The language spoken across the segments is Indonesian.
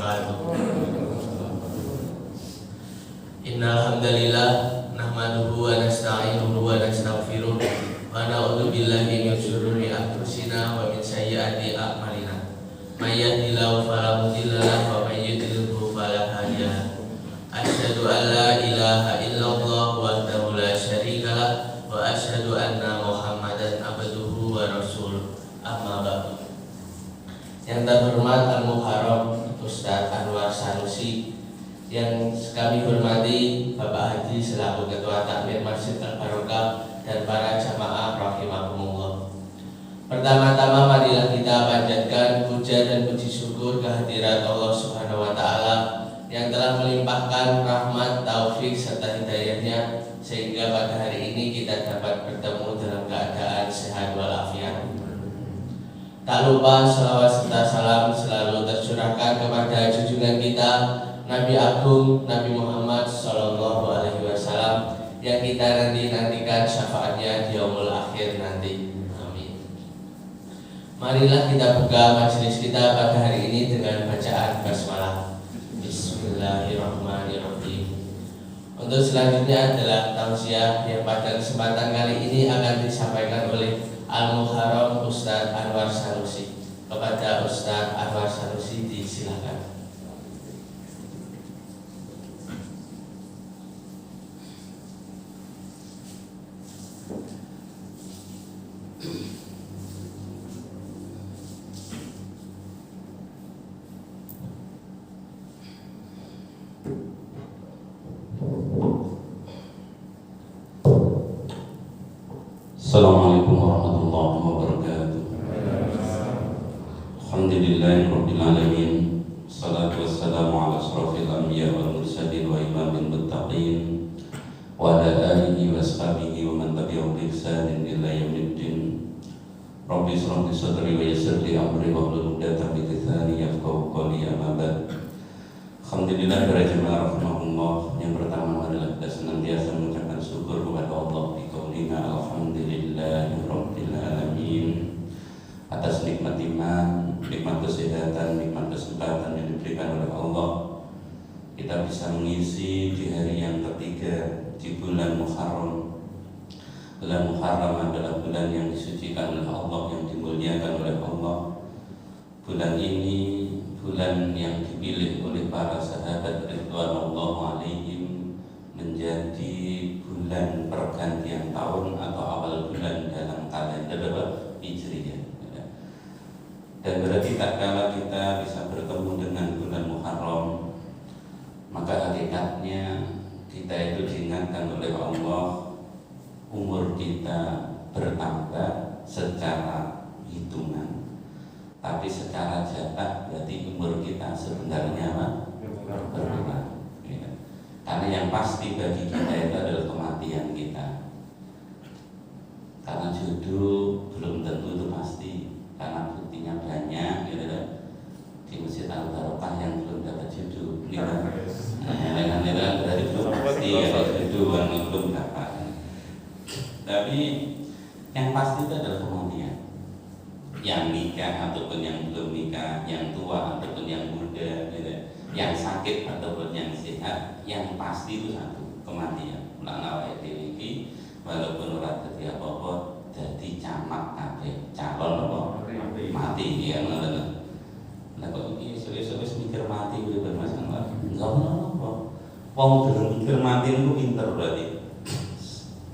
wabarakatuh. Innal hamdalillah nahmaduhu wa nasta'inuhu wa nastaghfiruh wa na'udzu billahi min shururi anfusina wa min sayyiati a'malina. May yahdihillahu fala mudilla lahu wa may yudlilhu fala hadiya lahu. Asyhadu an la ilaha illallah wahdahu la syarika lah wa asyhadu anna Muhammadan abduhu wa rasuluh. Amma ba'du. Yang terhormat Al-Muharram Ustaz Anwar Sanusi, yang kami hormati Bapak Haji selaku Ketua Takmir Masjid Al-Barokah dan para jamaah rahimakumullah. Pertama-tama marilah kita panjatkan puja dan puji syukur kehadirat Allah Subhanahu wa taala yang telah melimpahkan rahmat, taufik serta hidayahnya sehingga pada hari ini kita dapat bertemu dalam keadaan sehat walafiat. Tak lupa salawat serta salam selalu tercurahkan kepada junjungan kita Nabi Agung Nabi Muhammad Sallallahu Alaihi Wasallam yang kita nantikan syafaatnya di yaumul akhir nanti. Amin. Marilah kita buka majelis kita pada hari ini dengan bacaan basmalah. Bismillahirrahmanirrahim. Untuk selanjutnya adalah tausiah yang pada kesempatan kali ini akan disampaikan oleh Al-Muharram Ustaz Anwar Sanusi. Kepada Ustaz Anwar Sanusi disilakan. Assalamualaikum warahmatullahi wabarakatuh. Alhamdulillahirabbil alamin. Wassalatu wassalamu ala asrofil anbiya wal mursalin wa imamil muttaqin wa ala alihi wa ashabihi wa man tabi'ahum bi ihsanin ila yaumiddin. Rabbi shrah li sadri wa yassir li amri wahlul 'uqdatam min lisani yafqahu qawli. Amma ba'd. Alhamdulillah para jemaah rahimahullah, yang pertama marilah kita senantiasa mengucapkan syukur kepada Allah bi qaulina alhamdulillahirabbil alamin atas nikmat iman, nikmat kesehatan, nikmat kesempatan yang diberikan oleh Allah. Kita bisa mengisi di hari yang ketiga di bulan Muharram. Bulan Muharram adalah bulan yang disucikan oleh Allah, yang dimuliakan oleh Allah. Bulan ini bulan yang dipilih oleh para sahabat ridwanullah alaihim menjadi bulan pergantian tahun atau awal bulan dalam kalender Hijriyah. Dan berarti tak kala kita bisa bertemu dengan bulan Muharram, maka hakikatnya kita itu diingatkan oleh Allah, umur kita bertambah secara hitungan, tapi secara jatah berarti umur kita sebenarnya berkurang. Karena yang pasti bagi kita itu adalah kematian kita. Karena jodoh belum tentu itu pasti, karena buktinya banyak gitu kan. Di Masjid Al-Barokah yang belum dapat jodoh gitu kan. Berarti belum pasti ada jodoh yang belum dapat. Tapi yang pasti itu adalah kematian. Yang nikah ataupun yang belum nikah, yang tua ataupun yang muda gitu, yang sakit ataupun yang sehat, yang pasti itu satu, kematian. Mulane awake dhewe iki walaupun ora dadi apa-apa, dadi camat kabeh, calon apa mati ya ngono. Lah kok iki esuk-esuk wis mikir mati kuwi Mas Anwar. Enggak apa-apa. Wong durung mikir mati niku pinter berarti.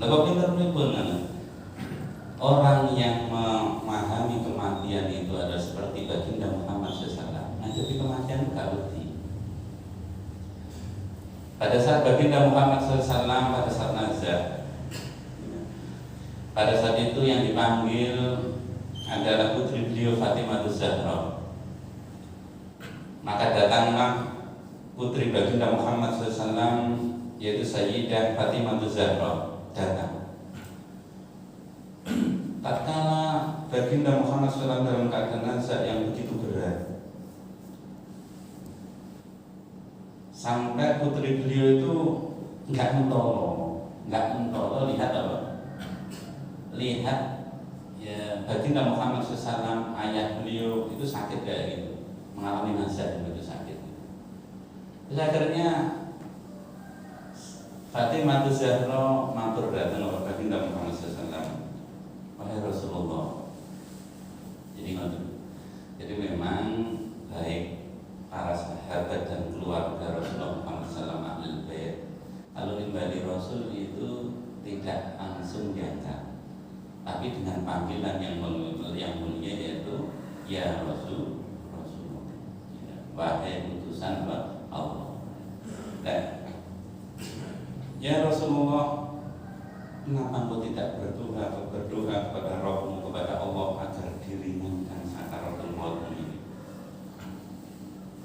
Lah kok pinter pripun ngono? Orang yang memahami kematian itu adalah seperti baginda Muhammad SAW. Ngadepi kematian gak wedi. Pada saat baginda Muhammad SAW, pada saat nazar, pada saat itu yang dipanggil adalah putri beliau Fatimah Zahra. Maka datanglah putri baginda Muhammad SAW, yaitu Sayyidah Fatimah Zahra, datang. Tatkala baginda Muhammad SAW dalam keadaan nazar yang begitu berat, sampai putri beliau itu nggak mentolo lihat apa? Lihat ya baginda Muhammad SAW, ayah beliau itu sakit kayak gitu, mengalami nazar yang begitu sakit. Terus akhirnya Fatimah Zahra matur datang kepada Baginda Muhammad SAW. Wahai Rasulullah. Jadi memang baik para sahabat dan keluarga Rasulullah Muhammad SAW Ahlul Bait, kalau nimbali Rasul itu tidak langsung diangkat, tapi dengan panggilan yang mulia yaitu ya Rasul, wahai utusan Allah. Dan ya Rasulullah, kenapa engkau tidak berdoa kepada Rabbmu, kepada Allah agar diringankan sakaratul maut ini?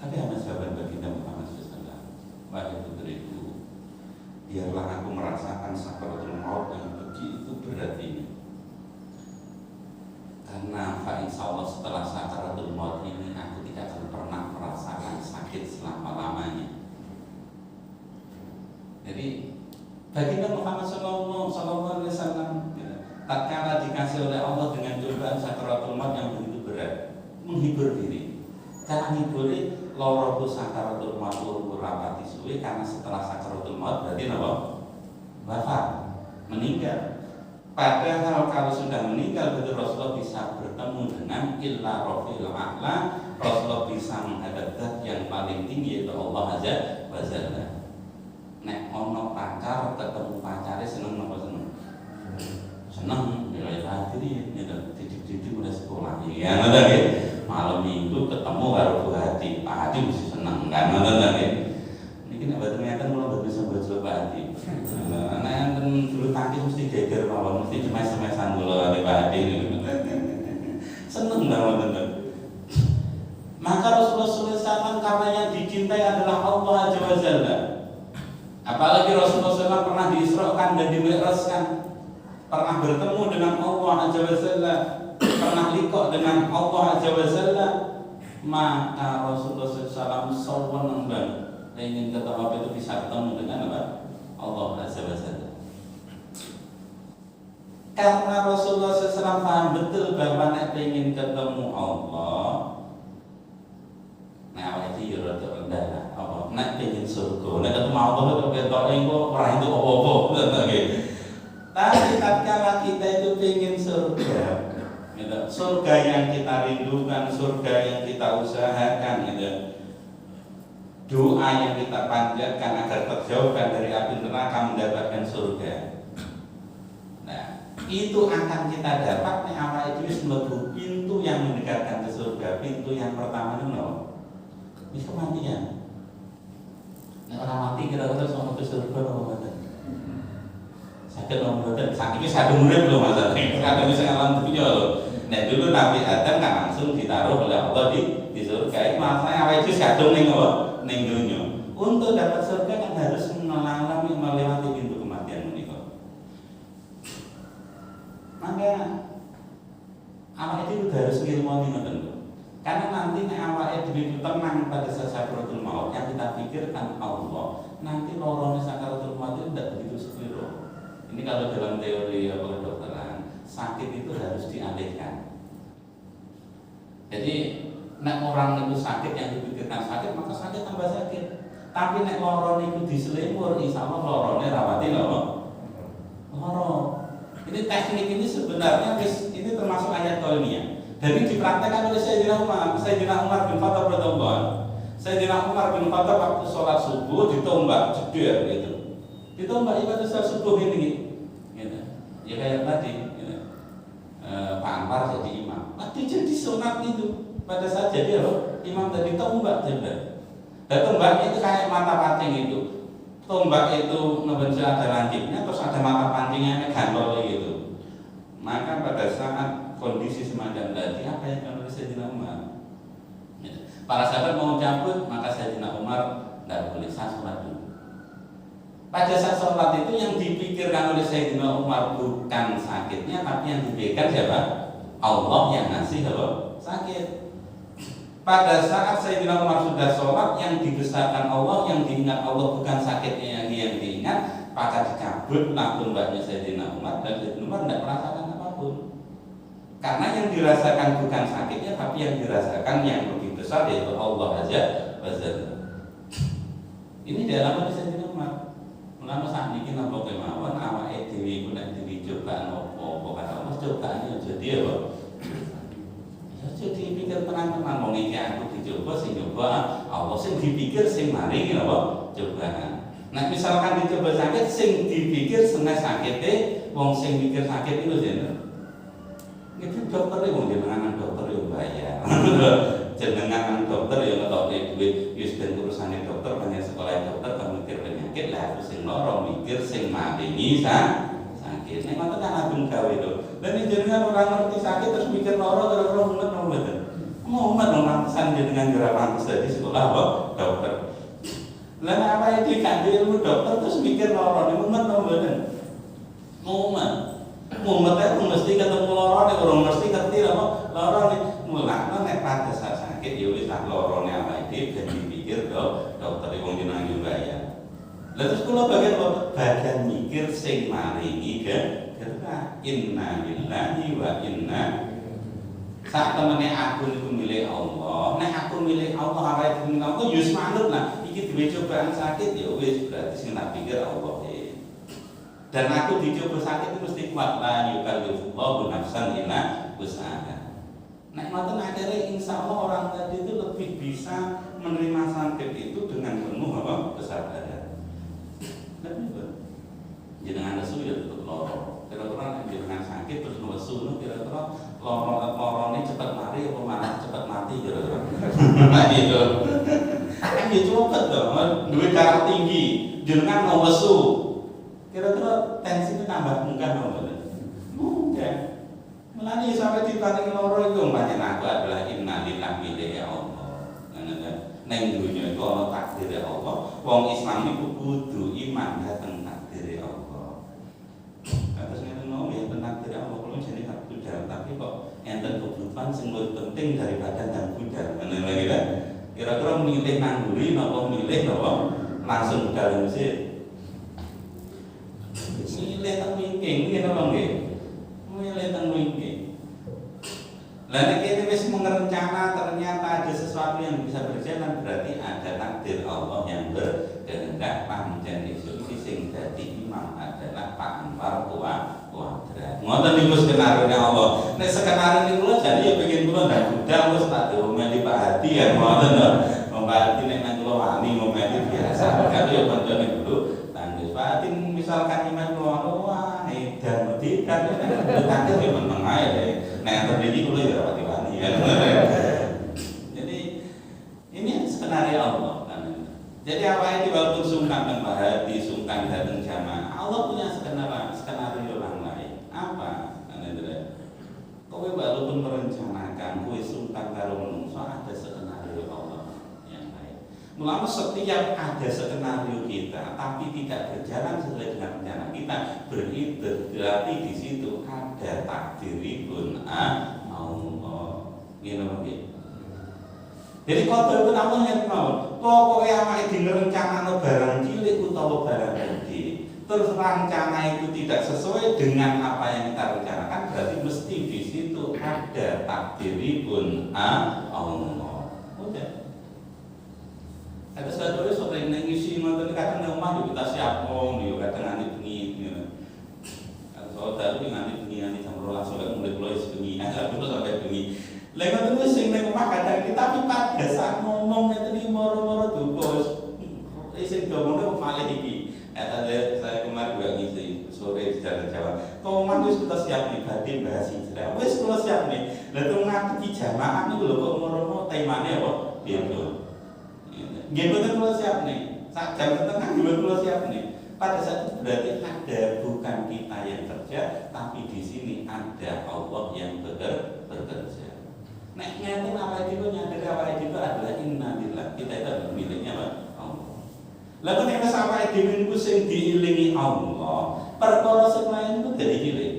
Ada apa jawaban baginda Muhammad SAW? Wahai putriku, biarlah aku merasakan sakaratul maut yang begitu berat ini. Karena insya Allah setelah sakaratul maut ini aku tidak akan pernah merasakan sakit selama-lamanya. Jadi baginda Muhammad SAW tatkala dikasih oleh Allah dengan cobaan sakaratul maut yang begitu berat, menghibur diri. Cara ngiburi loroku sakaratul maut rapati suwe, karena setelah sakaratul maut berarti apa? Wafat, meninggal. Padahal kalau sudah meninggal betul Rasulullah bisa bertemu dengan illa rafil a'la, Rasulullah bisa menghadap zat yang paling tinggi yaitu Allah Azza wa Jalla. Nek ono pacar ketemu pacare seneng apa seneng? Seneng, ya hati ya didik-didik udah sekolah. Ya ngono nggih. Malam Minggu ketemu karo Bu Hati. Pak Hati mesti seneng kan ngono nggih. Niki nek boten ngeten kula boten bisa bojo Pak Hati. Nek enten dulu tangkis mesti geger mawon, mesti cemes-cemesan kula karo Pak Hati. Seneng banget. Maka Rasulullah SAW karena yang dicintai adalah Allah Azza wa Jalla. Apalagi Rasulullah SAW pernah diisrokan dan dimi'rajkan, pernah bertemu dengan Allah Azza wa Jalla, pernah liqo dengan Allah Azza wa Jalla. Maka Rasulullah SAW senang banget ingin ketemu apa itu bisa ketemu dengan apa? Allah Azza wa Jalla. Karena Rasulullah SAW paham betul bahwa nek ingin ketemu Allah, nah itu ya rada rendah lah. Apa? Nek pengen surga, nek ketemu Allah itu ketok engko ora itu apa-apa, ngono nggih. Tapi tatkala kita itu pengen surga, gitu. Surga yang kita rindukan, surga yang kita usahakan, gitu. Doa yang kita panjatkan agar terjauhkan dari api neraka mendapatkan surga. Nah, itu akan kita dapat nek awake itu wis mlebu pintu yang mendekatkan ke surga. Pintu yang pertama itu wis kematian. Nek orang mati kira-kira sama ke surga apa mboten? Saged apa mboten? Saiki wis sadung urip lho Mas. Kadang wis alam dunya lho. Nek dulu Nabi Adam kan langsung ditaruh oleh Allah di surga. Makanya awake dhewe kadung ning apa? Ning dunya. Untuk dapat surga kan harus melewati pintu kematian menika. Maka awake dhewe harus ngilmoni ngoten lho. Karena nanti nek awake dhewe tenang pada sakaratul maut, yang kita pikirkan Allah, nanti lorone sakaratul maut itu tidak begitu sepiro. Ini kalau dalam teori kedokteran, sakit itu harus dialihkan. Jadi nek orang itu sakit yang dipikirkan sakit, maka sakit tambah sakit. Tapi nek lorone itu diselimur, insyaallah lorone rawati loro. Ini teknik ini sebenarnya ini termasuk ayat ilmiah. Jadi dipraktekkan oleh Sayyidina Umar bin Khattab radhiyallahu anhu. Sayyidina Umar bin Khattab waktu sholat subuh ditombak jeder gitu. Ditombak ibadah sholat subuh ini gitu. Ya kayak tadi gitu. Pak Anwar jadi imam. Waktu jadi sunat itu pada saat jadi imam tadi tombak jeder. Dan tombaknya itu kayak mata pancing itu. Tombak itu ngebenci ada lancipnya, terus ada mata pancingnya gantol gitu. Maka pada saat kondisi semacam tadi apa yang akan Sayyidina Umar? Para sahabat mau cabut, maka Sayyidina Umar tidak boleh sholat dulu. Pada saat sholat itu yang dipikirkan oleh Sayyidina Umar bukan sakitnya, tapi yang dipikirkan siapa? Allah yang ngasih sakit. Pada saat Sayyidina Umar sudah sholat, yang dibesarkan Allah, yang diingat Allah bukan sakitnya yang diingat, maka dicabutlah tombaknya Sayyidina Umar, dan Sayyidina Umar tidak merasakan apapun. Karena yang dirasakan bukan sakitnya, tapi yang dirasakan yang lebih besar yaitu Allah Azza wa Jalla. Ini dalam hadis Sayyidina Umar. Mulane sakniki napa kemawon awake dhewe iku nek dicoba apa kata Allah cobaane aja dia apa. Ya jadi pikir tenang-tenang wong iki aku dicoba sing coba Allah sing dipikir sing maringi apa cobaan. Nek misalkan dicoba sakit sing dipikir seneng sakite wong sing mikir sakit itu jeneng. Itu dokter wong jenengan dokter yo bayar. Jenengan dokter yo ngetokne duit wis ben urusane dokter banyak sekolah dokter kan mikir penyakit lah aku sing lara mikir sing maringi sakit. Nek ngoten kan abang gawe to. Lah nek jenengan ora ngerti sakit terus mikir lara kira-kira mumet napa mboten? Mumet nang pantesan jenengan ora pantes dadi sekolah apa dokter. Lah nek apa iki gak ilmu dokter terus mikir lara niku mumet napa mboten? Mumet. Mumet itu mesti ketemu lara nek ora mesti ngerti apa lara nek mulane nek pada saat sakit ya wis lah larane awake dhewe ben dipikir dokter wong jenengan yo bayar. Lah terus kula bagian mikir sing maringi gerak inna lillahi wa inna sak temene aku niku milik Allah. Nek aku milik Allah awake dhewe niku yo wis manut lah iki duwe cobaan sakit ya wis berarti sing tak pikir Allah. Dan aku dicoba sakit itu mesti kuat la yukallifullahu nafsan illa wus'aha. Nek ngoten akhirnya insya Allah orang tadi itu lebih bisa menerima sakit itu dengan penuh apa kesabaran. Tapi jenengan nesu ya tetep lara. Kira-kira nek jenengan sakit terus nesu kira-kira lorone cepat mati apa malah cepat mati kira-kira. Nah gitu. Kan ya cepet dong, duwe darah tinggi, jenengan nesu. Kira-kira tensi itu tambah munggah apa? Munggah. Mulane sampai diparingi lara iku pancen aku adalah innalillahi milik Allah. Neng dunya iku ana takdir Allah. Wong Islam iku kudu iman dhateng takdir Allah. Terus ngene mau ya takdir Allah kulo jenenge hak budal tapi kok enten kebutuhan sing luwih penting daripada dan budal. Ngene lagi kan. Kira-kira milih nangguri napa milih napa langsung budal mesti milih teng wingking ngene lho nggih. Milih teng wingking. Lah nek kita wis merencana ternyata ada sesuatu yang bisa berjalan berarti ada takdir Allah yang berkehendak pancen isu iki sing dadi imam adalah Pak Anwar Kuadrat. Ngoten niku skenario Allah. Nek skenario niku kula jane ya pengen kula ndak budal wis tak diomeli Pak Hadi ya ngoten lho. Pak Hadi nek nang kula wani ngomeli biasa. Kan ya kancane dulu tanggus Pak Hadi misalkan iman kula wah edan tidak takdir ya meneng ae. Nek terjadi kula ya rapati wani ya. Jadi ini skenario Allah kan. Jadi apa itu walaupun sungkan dan Pak Hadi sungkan datang jamaah, Allah punya skenario yang lain. Apa? Karena itu kowe walaupun merencanakan kowe sungkan karo menungso ada skenario Allah yang lain. Mulanya setiap ada skenario kita tapi tidak berjalan sesuai dengan rencana kita berarti di situ ada takdiripun Allah. Gini mungkin. Jadi kodok itu Allah yang mau. Pokoknya awake dhewe ngrencanakno barang cilik utawa barang gede. Terus rencana itu tidak sesuai dengan apa yang kita rencanakan berarti mesti di situ ada takdiripun Allah. Udah. Ada satu sering ngisi ngoten kadang nang omah yo kita siapon yo kadang nganti bengi ngono. Kalau tadi nganti bengi nganti jam 12 sampai mulai bengi, terus sampai bengi. Lha ngoten wis sing ning omah kadang kita tapi pada saat ngomong ngeten iki moro-moro duka sing diomongke malih iki. Saya kemarin juga ngisi sore di Jalan Jawa. Koman wis kita siap nih batin bahas hijrah. Wis kula siap nih. Lah teng ngaji jamaah niku lho kok moro-moro temane apa? Beda. Nggih mboten kula siap nih. Sak jam setengah nggih kula siap nih. Pada saat itu berarti ada bukan kita yang kerja, tapi di sini ada Allah yang bekerja. Nek ngeten awake dhewe nyadar awake dhewe adalah innalillah. Kita itu adalah miliknya Allah. Lalu nek awake dhewe niku sing diilingi Allah, perkara sing lain itu dadi cilik.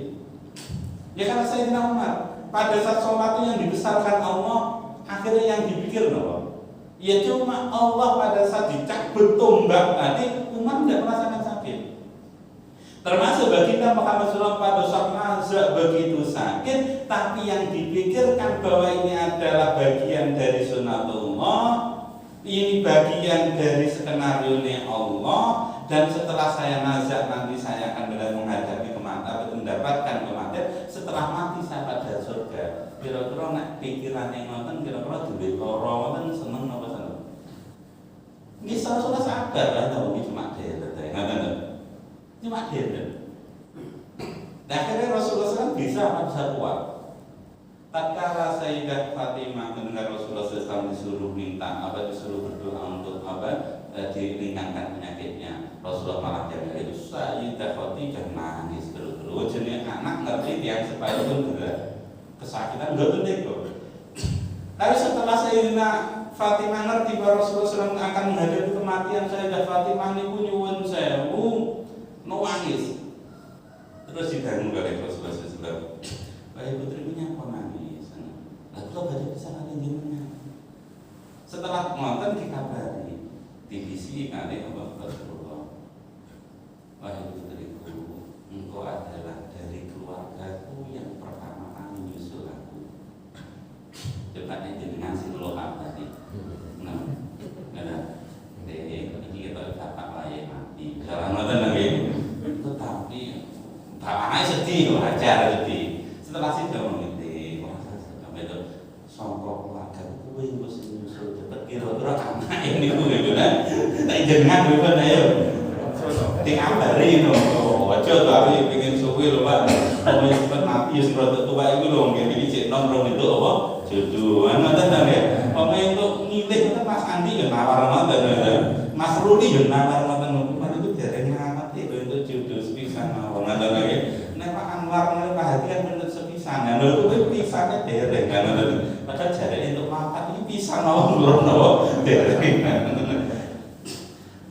Ya karena Sayyidina Umar, pada saat sholat yang dibesarkan Allah, akhirnya yang dipikir apa? Ya cuma Allah pada saat dicabut tombak tadi, Umar tidak merasakan sakit. Termasuk baginda Muhammad SAW pada saat nazak begitu sakit, tapi yang dipikirkan bahwa ini adalah bagian dari sunatullah, Ini bagian dari skenario Allah, dan setelah saya nazar nanti saya akan benar menghadapi kematian, mendapatkan kematian. Setelah mati saya pada surga. Kira-kira nak pikiran yang nonton, kira-kira duwe lara nonton seneng apa seneng? Nggih salah sabar lah, tahu nggih cuma deret, ngoten. Cuma deret. Nah, akhirnya Rasulullah SAW bisa kuat. Tatkala Sayyidah Fatimah mendengar Rasulullah SAW disuruh minta disuruh berdoa untuk diringankan penyakitnya, Rasulullah malah jaga itu. Sayyidah Fatimah nangis terus. Jadi anak ngerti yang supaya pun berat kesakitan nggak penting kok. Tapi setelah Sayyidah Fatimah ngerti bahwa Rasulullah SAW akan menghadapi kematian, Sayyidah Fatimah niku nyuwun sewu nangis. Terus dibangun oleh Rasulullah SAW. Baik putri punya apa nangis? Lalu kalau baca bisa nanti jenengan. Setelah nonton dikabari, divisi kali apa Rasulullah. Wahai putriku, engkau adalah dari keluargaku yang pertama kali menyusul aku. Coba jenengan sih lo tadi. Nah, ada. Ini kita dapat layak mati. Jalan nonton lagi. Tetapi bapaknya sedih, wajar sedih. Setelah sih dia mengerti, sampai itu songkok keluarga kue gue nyusul cepet kira-kira anak ini gue gitu kan. Tak jenengan gue ayo. Dikabari no, aja tapi pengen suwi lho Pak. Mau cepet mati ya semprot tua itu loh, kayak gini cek nongkrong itu apa? Jodohan ngoten ta nggih. Pokoke untuk ngilih itu Mas Andi ya nawar ngoten. Mas Ruli ya nawar ngoten. Itu dereng ngamat itu jodoh sepisan mawon ngoten nggih. Nek Pak Anwar nek perhatian bentuk sepisan. Nah lho kuwi pisane dereng kan ngoten. Padahal jarene untuk makan iki pisan mawon lho napa dereng.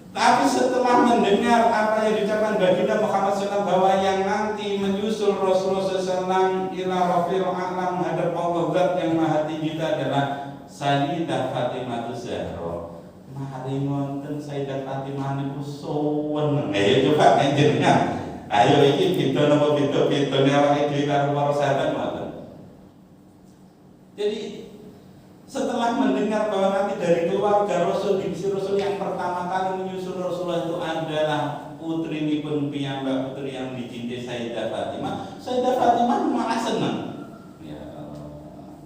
Tapi setelah mendengar apa yang diucapkan baginda Muhammad SAW bahwa yang nanti menyusul Rasulullah SAW ila Rafiul A'la menghadap Allah Zat yang Maha Tinggi itu adalah Sayyidah Fatimah Zahra. Mari ngonten Sayyidah Fatimah niku sowen. Ayo coba jenengan. Ayo iki beda napa beda-bedane awake dhewe karo para sahabat ngoten. Jadi setelah mendengar bahwa nanti dari keluarga Rasul, divisi Rasul yang pertama kali menyusul Rasulullah itu adalah putri pun piyambak, putri yang dicintai Sayyidah Fatimah. Sayyidah Fatimah malah senang. Ya Allah.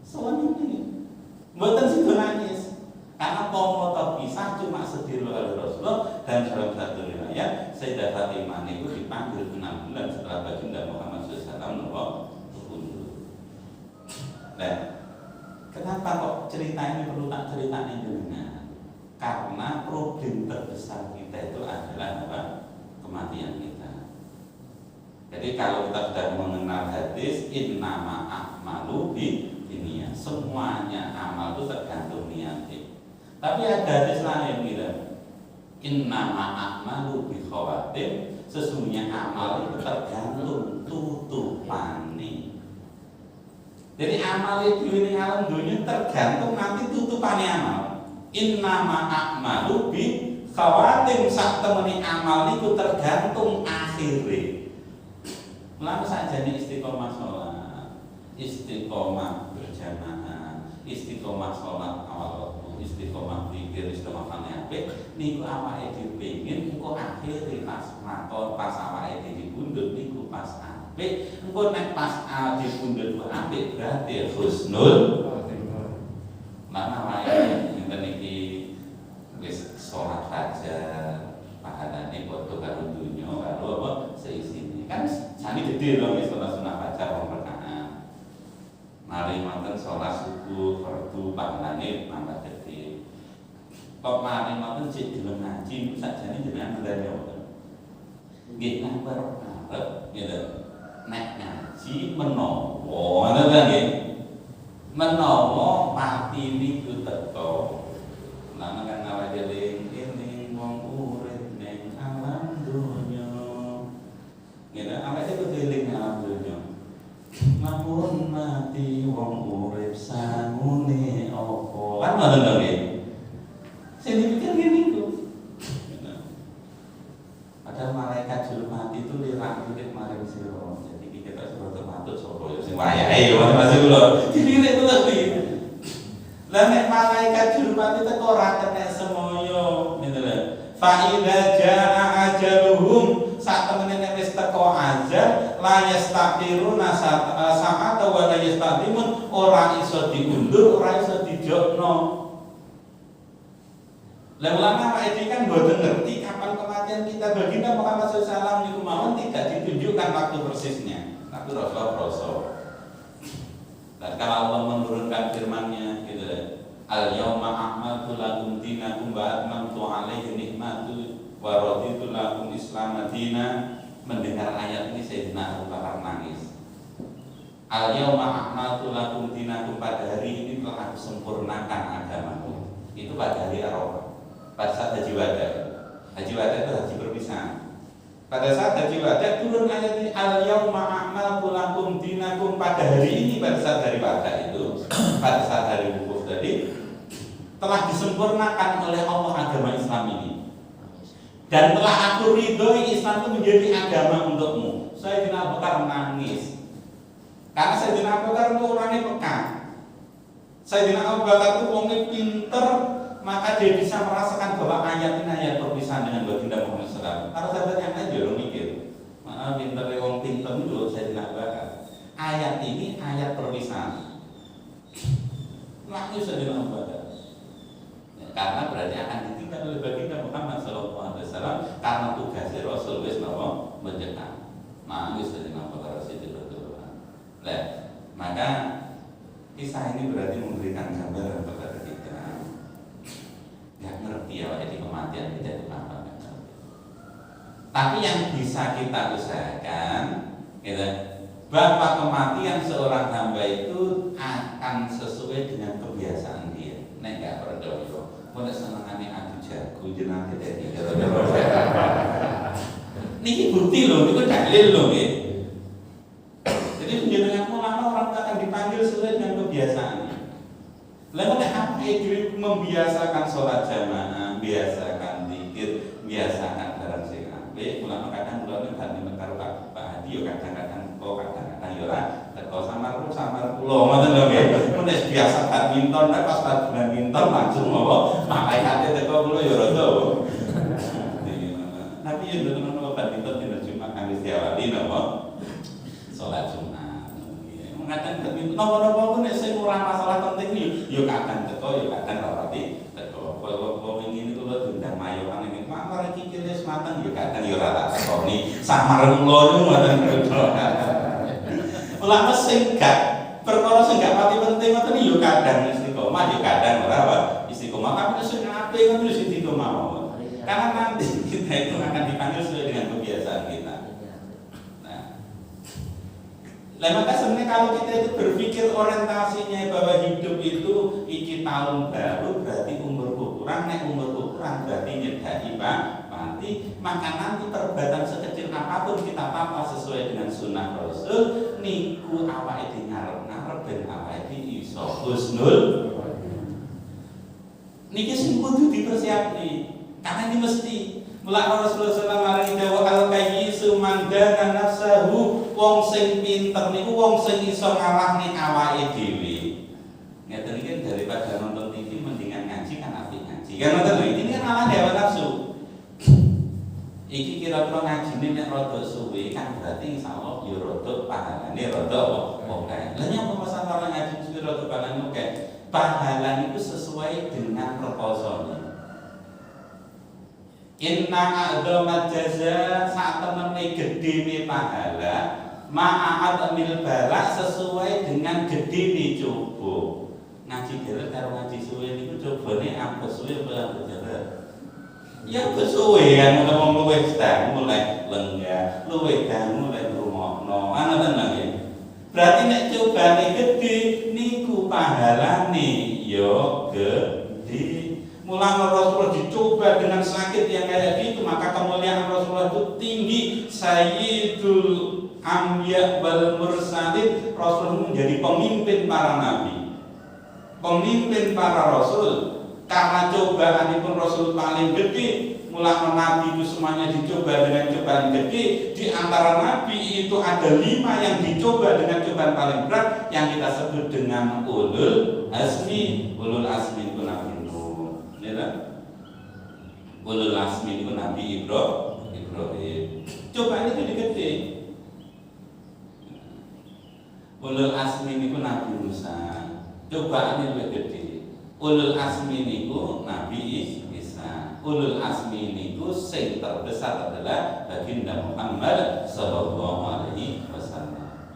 Soalnya ini, buatan situ nangis. Karena pomo pisah cuma sedih oleh Rasulullah, dan dalam satu riwayat Sayyidah Fatimah itu dipanggil 6 bulan setelah baginda Muhammad SAW Nah, kenapa kok cerita ini perlu tak ceritain jenengan? Karena problem terbesar kita itu adalah apa? Kematian kita. Jadi kalau kita sudah mengenal hadis innama a'malu binniyat, semuanya amal itu tergantung niatnya. Tapi ada hadis lain gitu. Innama a'malu bi khawatim, sesungguhnya amal itu tergantung tutupane. Jadi amal itu ini alam dunia tergantung nanti tutupannya amal. Innama a'malu bi khawatim, sak temeni amal itu tergantung akhirnya. Lalu saja nih istiqomah sholat, istiqomah berjamaah, istiqomah sholat awal waktu, istiqomah pikir, istiqomah kanyape. Niku awake dhewe pengin engko akhire pas maton, pas awake dhewe dipundhut niku pas apik. Engko nek pas dipundhut apik berarti husnul khotimah. Mana wae ngenten iki wis sholat fajar, pahalane padha karo dunya karo apa seisine. Kan sani gede lho wis sholat sunah fajar wong rakaat. Mari manten sholat subuh fardu pahalane tambah gede. Kok mari manten sik gelem ngaji sakjane jenengan ndane wonten. Nggih nang arep gitu. Nek ngaji menawa ngoten ta nggih. Menawa pati niku teko. Lan kan awake eling wong urip ning alam donya. Ngene awake kudu eling alam donya. Namun mati wong urip sangune apa? Kan ngoten to nggih. Sing dipikir ngene iku. Padahal malaikat juru mati itu lirik maring sira. Jadi kita sudah termasuk sapa ya sing wayahe ya masih kula. Dilirik itu lebih. Lah nek malaikat juru pati teko ora kena semoyo gitu lho. Fa idza jaa ajaluhum sak temene nek wis teko ajal la yastaqiruna sa'ata wa la yastaqdimun ora iso diundur ora iso dijokno. Lah ulama Pak Edi kan boten ngerti kapan kematian kita. Baginda Muhammad SAW niku mawon tidak ditunjukkan waktu persisnya. Tapi Rasul. Dan kalau Allah menurunkan firman-Nya gitu ya. Al-yauma akmaltu lakum dinakum wa atmamtu alaihi nikmati wa raditu lakum Islam madina. Mendengar ayat ini Sayyidina Abu Bakar nangis. Al-yauma akmaltu lakum dinakum, pada hari ini telah aku sempurnakan agamaku. Itu pada hari Arafah. Pada saat haji wada. Haji wada itu haji perpisahan. Pada saat haji wada turun ayat ini al-yauma akmaltu lakum dinakum, pada hari ini, pada saat hari wada itu, pada saat hari wukuf tadi telah disempurnakan oleh Allah agama Islam ini. Dan telah aku ridhoi Islam itu menjadi agama untukmu. Sayyidina Abu Bakar menangis. Karena Sayyidina Abu Bakar itu orangnya peka. Sayyidina Abu Bakar itu orangnya pinter, maka dia bisa merasakan bahwa ayat ini ayat perpisahan dengan baginda Muhammad SAW. Kalau sahabat yang lain juga mikir, pinter wong pinter dulu Sayyidina Abu Bakar. Ayat ini ayat perpisahan. Lalu Sayyidina Abu Bakar. Karena berarti akan ditinggal oleh baginda Muhammad SAW karena tugasnya Rasul wis napa mencegah. Maka Sayyidina Abu Bakar Siddiq radhiyallahu anhu. Maka kisah ini berarti memberikan gambaran kepada kita. Nggak ngerti ya Pak, jadi kematian kita itu apa, nggak ngerti. Tapi yang bisa kita usahakan gitu, bahwa kematian seorang hamba itu akan sesuai dengan kebiasaan dia. Nek nggak percaya, mulai senengane adu jago jenenge dadi niki bukti loh, itu dalil loh nggih. Jadi menjenengan ulama orang akan dipanggil sesuai dengan kebiasaannya. Lalu apa itu membiasakan sholat jamaah, biasakan zikir, biasakan barang sing apik. Ulama kadang kan karo Pak Hadi yo kadang-kadang yo ora teko samar kula ngoten lho nggih. Nek biasa badminton nek pas badminton langsung apa makane teko kula yo rada. Tapi yo ndelok badminton dina Jumat kang wis diawali napa sholat Jumat. Kadang napa-napa ku nek sing ora masalah penting yo kadang teko yo kadang ora pati teko. Kalau ingin itu lo diundang mayokan ini, maka iki kilis matang yo kadang yo ora tak tekoni. Samar kula niku mboten kudu. Ulama sing gak perkara sing gak pati penting ngoten yo kadang istiqomah yo kadang ora apa istiqomah, tapi sing apik ngoten wis istiqomah. Karena nanti kita itu akan dipanggil sesuai dengan kebiasaan kita. Maka sebenarnya kalau kita itu berpikir orientasinya bahwa hidup itu iki tahun baru berarti umurku kurang, nek umurku kurang berarti nyedaki mati, maka nanti perbuatan sekecil apapun kita papa sesuai dengan sunnah Rasul niku awake dhewe ngarep-ngarep ben awake dhewe iso husnul. Niki sing kudu dipersiapkan karena ini mesti mulai Rasulullah SAW maringi dawuh al-qayyisu man dana nafsahu, wong sing pinter niku wong sing iso ngalahne awake dhewe. Ngeten iki daripada nonton TV mendingan ngaji kan apik ngaji. Kan ngoten lho, ini kan malah hawa nafsu. Iki kira-kira ngajine nek rada suwe kan berarti insyaallah yo rada pahalane rada oke. Lah nyapa masalah ngaji suwe rada pahalane oke. Pahala itu sesuai dengan proposal. Inna a'dhamat jaza saat temene gedene pahala ma'at amil bala sesuai dengan gedene coba. Ngaji dhewe karo ngaji suwe niku cobane apa suwe apa jalan. Ya suwe kan wong luwih sedang mulai lenggah, luwih dang mulai ngrungokno. Ana tenan nggih. Berarti nek cobane gedhe niku pahalane ya gedhe. Mulanya Rasulullah dicoba dengan sakit yang kayak gitu, maka kemuliaan Rasulullah itu tinggi. Sayyidul Anbiya wal Mursalin, Rasul menjadi pemimpin para nabi, pemimpin para rasul. Karena cobaan itu Rasul paling gede. Mulanya nabi itu semuanya dicoba dengan cobaan gede. Di antara nabi itu ada 5 yang dicoba dengan cobaan paling berat, yang kita sebut dengan ulul azmi. Ulul azmi itu Nabi Nuh, Ulul azmi itu Nabi Ibrahim. Coba ini gede-gede. Ulul azmi itu Nabi Musa. Coba ini lebih gede. Ulul azmi itu Nabi Isa. Ulul azmi itu sing terbesar adalah baginda Muhammad sallallahu alaihi wasallam.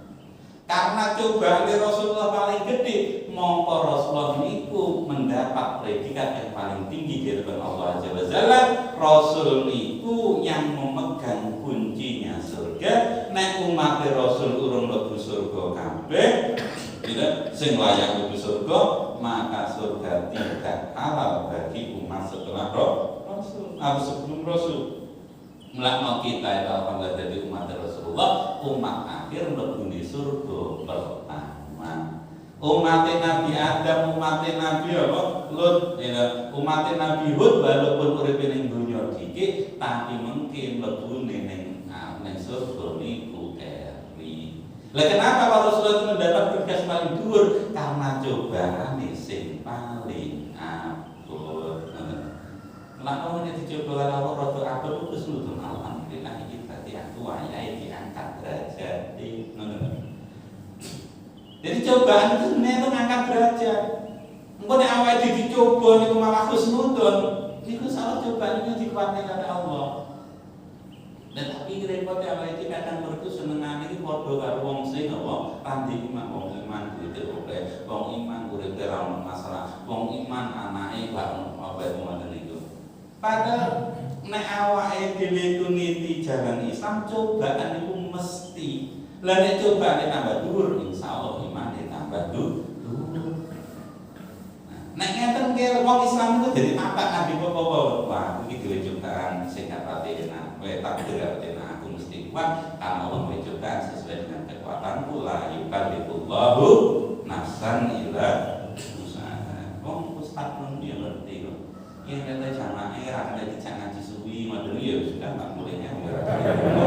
Karena cobaan Rasulullah paling gede, mongko Rasulullah niku mendapat predikat yang paling tinggi di hadapan Allah Azza wa Jalla. Rasul niku yang memegang kuncinya surga. Nek umat Rasul urung mlebu surga kabeh, sing layak mlebu surga, maka surga tidak halal bagi umat setelah Rasul atau sebelum Rasul. Melakno kita itu alhamdulillah jadi umat Rasulullah, umat akhir mlebu di surga pertama. Umat Nabi Adam, umat Nabi Lut, umat Nabi Hud walaupun urip ning donya dikit, tapi mungkin mlebu ning surga niku eri. Lah kenapa Rasulullah itu mendapat tugas paling dhuwur? Karena cobaane sing paling abot. Lah kalau ini dicoba kalau rodo abot terus nutun alhamdulillah iki berarti aku wayahe diangkat derajat di Jadi cobaan itu sebenarnya itu ngangkat derajat. Engko nek awake dicoba niku malah husnudon, niku salah cobaan itu dikuatkan oleh Allah. Dan tapi repot awake kadang mergo senengane iki padha karo wong sing apa randi iman, wong iman kudu oleh, wong iman urip ora ono masalah, wong iman anake gak ono apa ngoten niku. Padahal nek awake dhewe itu ngiti jalan Islam, cobaan itu mesti. Lah nek cobane tambah dhuwur, insyaallah imane tambah dhuwur. Nek ngeten ke wong Islam itu jadi apa nabi apa-apa. Wah, iki dhewe cobaan sing gak pati enak. Kowe takdir enak aku mesti kuat karena Allah mau cobaan sesuai dengan kekuatanku la yukallifullahu nafsan illa wus'aha. Wong ustaz pun dia ngerti kok. Yang kata jamaah ra kena dijak ngaji suwi model ya sudah enggak bolehnya.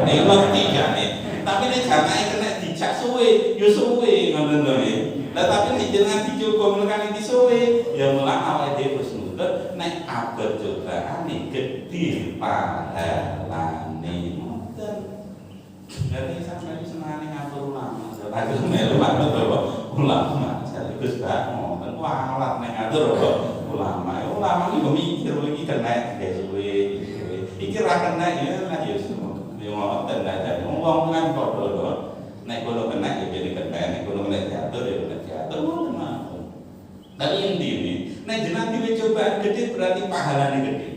Nek ngerti jane. Tapi nek jamaah kena dijak suwe, yo suwe ngoten lho. Lah tapi nek jenengan dicoba menekan iki suwe, ya mulang awake dhewe wis nutut nek abot cobaane gedhe pahalane ngoten. Jadi sampeyan senengane ngatur ulama. Aku melu ulama. Jadi Gus Bak ngoten walat nek ngatur ulama. Ulama iki mikir iki kena suwe. Iki ra kena ya lah ya semua. Yo ngoten aja. Wong kan padha lho. Nek kono kena ya jadi kena, nek kono nek diatur ya kena diatur. Ngoten mawon. Tapi intine nek jenengan dhewe cobaan gede berarti pahalane gede.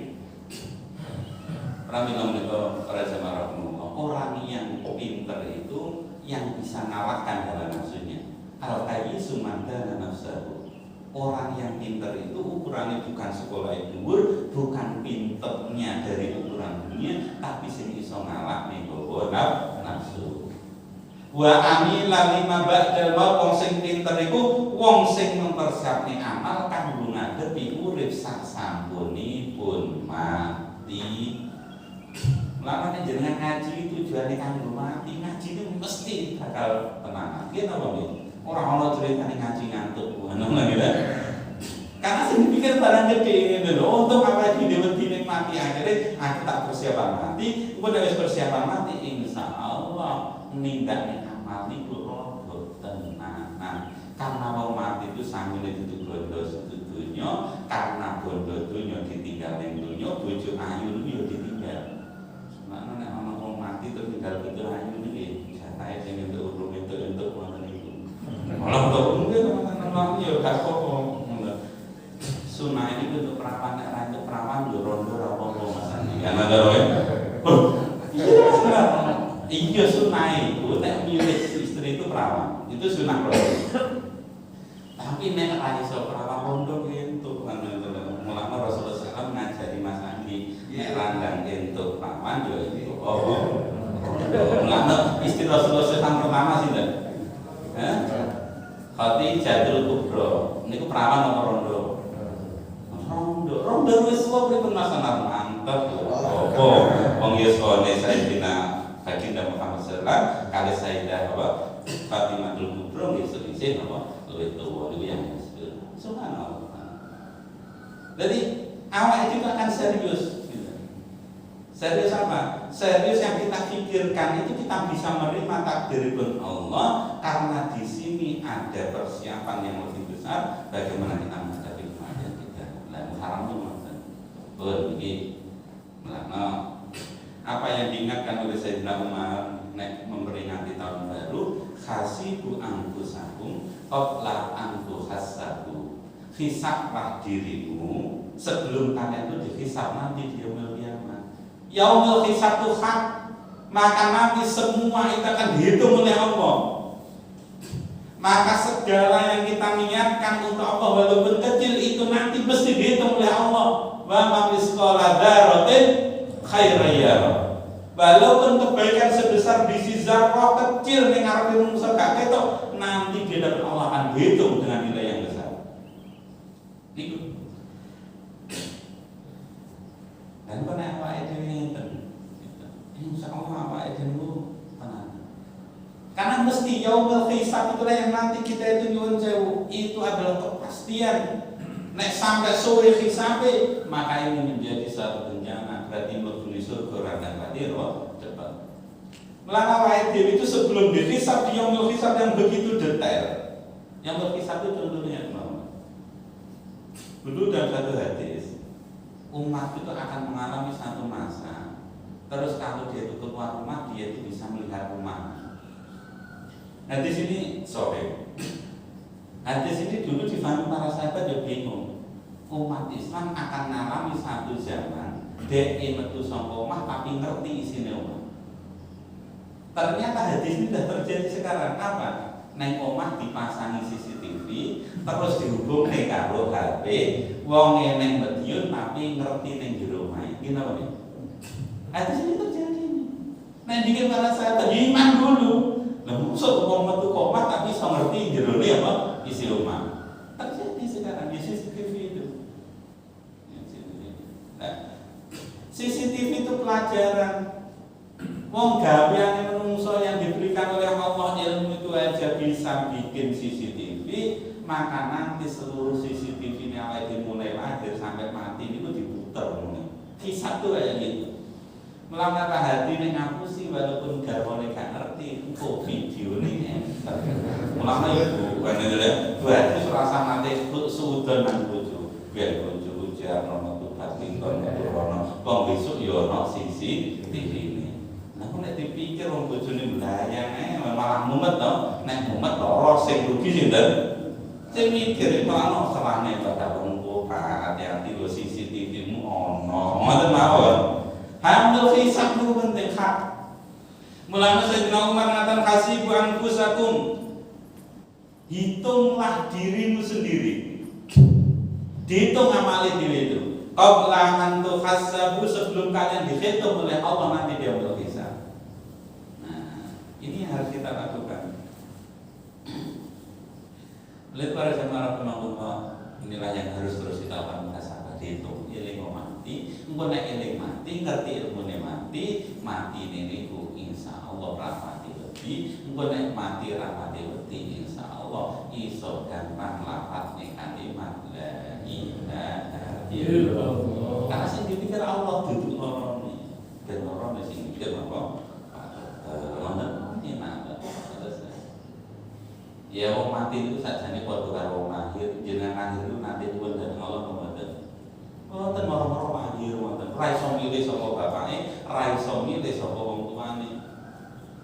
Pramila menika para jamaah rahimahullah, orang yang pintar itu yang bisa ngalahkan hawa nafsunya. Al-qayyisu man dana nafsahu. Orang yang pintar itu ukurannya bukan sekolah dhuwur, bukan pinternya dari ukuran dunia, tapi sing iso ngalahne hawa nafsu. Wa amila lima ba'dal maut, wong sing pinter iku wong sing mempersiapne amal kanggo ngadepi urip sak sampunipun mati. Mulane jenengan ngaji tujuane kanggo mati, ngaji itu mesti bakal tenang. Nggih napa nggih? Ora ana ceritane ngaji ngantuk ngono lho. Karena sing dipikir barang gede lho, untuk awake dhewe dinikmati akhire aku tak persiapan mati, engko nek wis persiapan mati insyaallah nindakne amal niku rada tenanan. Karena wong mati itu sangune dudu bondo sedudunya, karena bondo dunya ditinggal ning dunya, bojo ayu yo ditinggal. Makane nek ana wong mati terus tinggal bojo ayu niki jatahe sing entuk urung entuk wonten niku. Malah kok mungkin teman-teman yo gak apa-apa. Sunah ini untuk perawan, nek ra perawan yo rondo ra apa-apa masane. Kan ada wae. Iya sunah itu, nek milih istri itu perawan, itu sunah Rasul. Tapi nek ra iso perawan rondo entuk kan mulane Rasulullah SAW ngajari Mas Andi, nek landang entuk perawan yo itu oh. Mulane istri Rasulullah SAW pertama sinten? Khadijatul Kubra. Niku perawan apa rondo? Rondo wis suwe pripun masalah mantep. Apa wong yuswane Sayyidina Baginda Muhammad sallallahu kali Sayyidah apa Fatimatul Kubra nggih selisih apa luwih tuwa niku yang subhanallah. Jadi awak itu akan serius gitu. Serius apa? Serius yang kita pikirkan itu kita bisa menerima takdiripun Allah karena di sini ada persiapan yang lebih besar bagaimana kita menghadapi kematian kita. Lah haram begini. Apa yang diingatkan oleh Sayyidina Umar memperingati tahun baru, khasibu anfusakum qabla an tuhassabu. Hisablah dirimu sebelum kalian itu dihisab nanti di yaumil qiyamah. Yaumul hisab itu hak, maka nanti semua itu akan dihitung oleh Allah. Maka segala yang kita niatkan untuk Allah walaupun kecil itu nanti mesti dihitung oleh Allah. Wa ma misqala dzarratin khairan yara. Walaupun kebaikan sebesar biji zarrah kecil ning arepe manusa gak ketok, nanti di hadapan Allah akan dihitung dengan nilai yang besar. Niku. Dan kena awake dhewe ngeten. Insyaallah awake dhewe tenan. Karena mesti yaumul hisab itulah yang nanti kita itu nyuwun sewu, itu adalah kepastian. Nek sampai sore hisabe, maka ini menjadi satu bencana. Berarti mlebu surga dan mati cepat. Melana awake dhewe itu sebelum dihisab di yaumul hisab yang begitu detail. Yang berhisab itu contohnya dulu dalam satu hadis, umat itu akan mengalami satu masa. Terus kalau dia itu keluar rumah, dia itu bisa melihat rumah. Nah di sini sorry. Nah di sini dulu difahami para sahabat juga bingung. Umat Islam akan mengalami satu zaman dek metu saka omah tapi ngerti isine omah. Ternyata hadis ini sudah terjadi sekarang. Apa? Neng omah dipasangi CCTV, terus dihubung karo HP, wong neng Madiun tapi ngerti neng jero omah. Gini apa nih? Hadis ini terjadi. Nah dikira para sahabat iman dulu. Lah musuh wong metu omah tapi iso ngerti jero apa isi omah. Terjadi sekarang di CCTV itu. Nah, CCTV itu pelajaran. Wong gaweane menungso yang diberikan oleh Allah ilmu itu aja bisa bikin CCTV, maka nanti seluruh CCTV ini awake dimulai lahir sampai mati itu diputer ngono. Kisah tuh kayak gitu. Melangkah hati ini ngapusi walaupun garwane gak ngerti kok video ini. Mulane ibu kan ya, berarti serasa nanti suudon nang bojo. Biar bojo jarno metu badminton rono. Wong besok yo ono CCTV ini. Nah, aku nek dipikir wong bojone mlayang malah mumet to. Nek mumet lara sing rugi sinten? Sing mikir malah ono salahne pada wong Pak, hati-hati lho CCTV-mu ono. Ngoten mawon. Hamil hisab itu penting hak. Mulanya Sayyidina Umar mengatakan hasibu anfusakum. Hitunglah dirimu sendiri. Dihitung amali diri itu. Qabla an tuhassabu sebelum kalian dihitung oleh Allah nanti dia berhisab. Nah, ini yang harus kita lakukan. Lihat para jamaah rahimahullah, inilah yang harus terus kita lakukan muhasabah dihitung. Eling mati, engko nek eling mati, ngerti ilmune mati niku insyaallah rapati wedi, engko nek mati rapati wedi insyaallah iso gampang lafadzne kalimat la ilaha illallah. Karena sing dipikir Allah duduk lorone. Ben lorone sing mikir apa? Ini napa? Ya wong mati itu sajane padha karo wong lahir, jenengan lahir itu nanti tuwun dhateng Allah mboten. Mboten moro-moro lahir mboten. Ra iso milih sapa bapake, ra iso milih sapa wong tuane.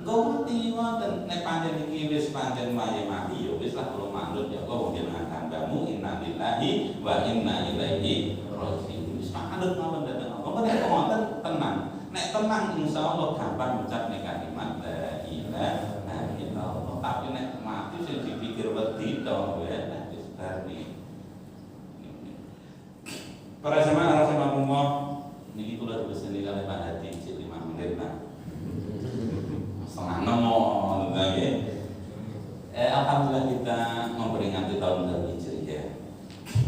Engko mati wonten nek pancen iki wis pancen mati ya wis lah kula manut ya Allah wong jenengan kandamu inna lillahi wa inna ilaihi raji'un. Wis manut mawon dhateng Allah. Monggo nek wonten tenang. Nek tenang insyaallah gampang ngucapne kalimat la ilaha illallah. Tapi nek mati sing dipikir wedi to ya wis barni. Para jemaah rahimakumullah, niki kula dibeseni kalih Pak Hadi cek 5 menit Pak. Setengah nemu nggih. Alhamdulillah kita memperingati tahun baru Hijriah.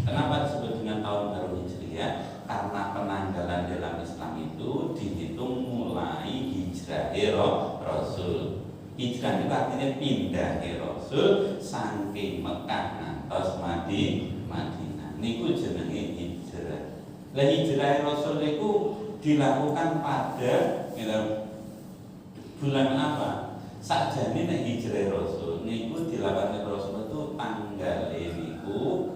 Kenapa disebut dengan tahun baru Hijriah? Karena penanggalan dalam Islam itu dihitung mulai hijrah Rasul. Hijrah itu artinya pindah Rasul saking Mekah ngantos Madinah. Niku jenenge hijrah. Lah hijrah Rasul itu dilakukan pada bulan apa? Sakjane nek hijrah Rasul niku dilakukan Rasul itu tanggal niku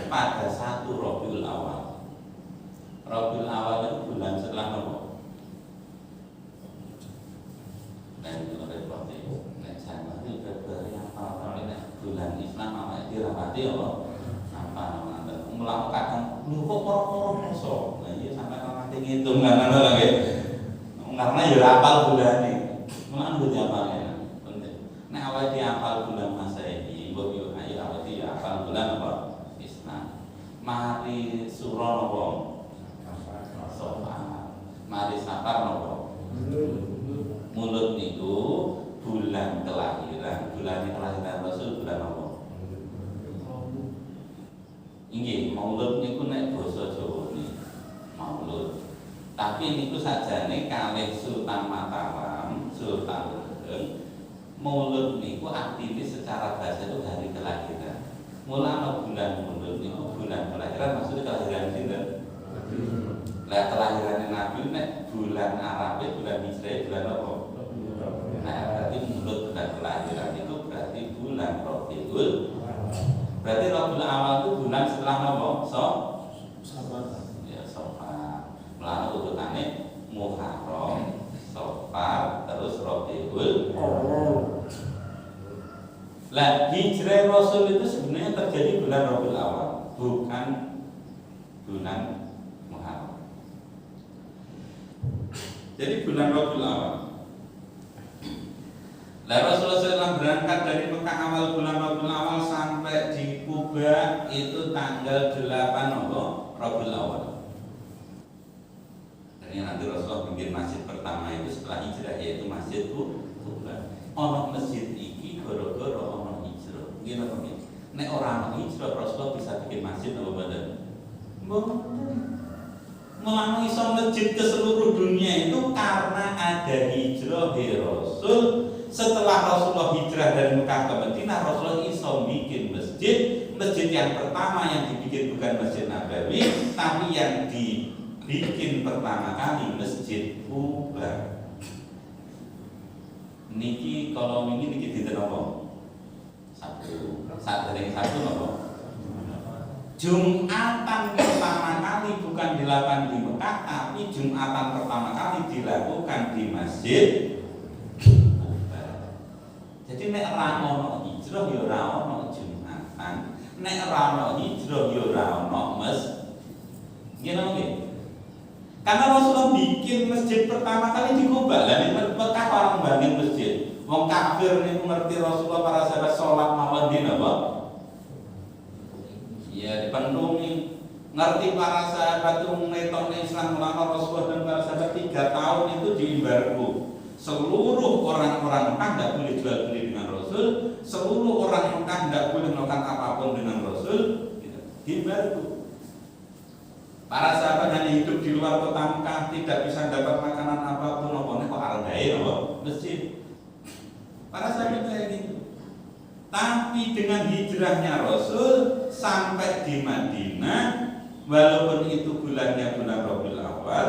pada 1 Rabiul Awal. Rabiul Awal itu bulan setelah nopo? Dan itu repot itu. Nek Januari Februari apa nek bulan Islam awake dirapati apa? Apa namanya? Mulane kadang lho kok ora poso. Lah iya sampai nanti ngitung kan lagi. Karena ya hafal bulane. Mulane kudu hafalnya penting. Nek awake dihafal bulan Masehi, mbok yo ayo awake dihafal bulan apa? Islam. Mari sura napa? Safar. Mari Safar napa? Mulut niku bulan kelahiran Rasul bulan apa? Inggih, Maulud niku nek basa Jawa niki Maulud. Tapi niku sajane kalih Sultan Mataram, Sultan Ageng, Maulud niku aktivis secara bahasa itu hari kelahiran. Mulane bulan Maulud niku bulan kelahiran, maksudnya kelahiran sinten? Lah kelahiran Nabi nek bulan Arab bulan Hijrah bulan apa? Nah, berarti Maulud bulan kelahiran itu berarti bulan Rabiul. Berarti Rabiul Awal itu bulan setelah apa? Safar. Ya, Safar. Mulane urutane Muharram, Safar, terus Rabiul. Lah hijrah Rasul itu sebenarnya terjadi bulan Rabiul Awal, bukan bulan Muharram. Jadi bulan Rabiul Awal. Lah Rasulullah SAW berangkat dari Mekah awal bulan Rabiul Awal sampai di Kuba itu tanggal 8 Rabiul Awal. Dan nanti Rasulullah bikin masjid pertama itu setelah hijrah, yaitu Masjid Kuba. Ono masjid iki gara-gara ono hijrah. Nggih napa nggih? Nek ora ono hijrah Rasulullah bisa bikin masjid apa mboten? Mboten. Mulane iso masjid ke seluruh dunia itu karena ada hijrah Rasul. Setelah Rasulullah hijrah dari Mekah ke Madinah, Rasulullah iso bikin masjid. Masjid yang pertama yang dibikin bukan Masjid Nabawi, tapi yang dibikin pertama kali Masjid Kuba. Niki kalau ini niki dinten apa? Sabtu. Sadurunge Sabtu napa? Jumatan pertama kali bukan dilakukan di Mekah, tapi Jumatan pertama kali dilakukan di Masjid. Jadi nek ora ono hijrah ya ora ono Jumatan. Nek ora ono hijrah ya ora ono nggih. Karena Rasulullah bikin masjid pertama kali di Kuba. Lah nek Mekah orang bangun masjid. Wong kafir niku ngerti Rasulullah para sahabat salat mawon di napa? Ya dipenuhi. Ngerti para sahabat itu menetokne Islam melama Rasulullah dan para sahabat 3 tahun itu diembargo. Seluruh orang-orang Mekah tidak boleh jual beli dengan Rasul. Seluruh orang Mekah tidak boleh melakukan apapun dengan Rasul. Diembargo. Para sahabat hanya hidup di luar kota Mekah, tidak bisa dapat makanan apapun. Kok argae masjid. Para sahabat kayak gitu. Tapi dengan hijrahnya Rasul sampai di Madinah, walaupun itu bulannya bulan Rabiul Awal,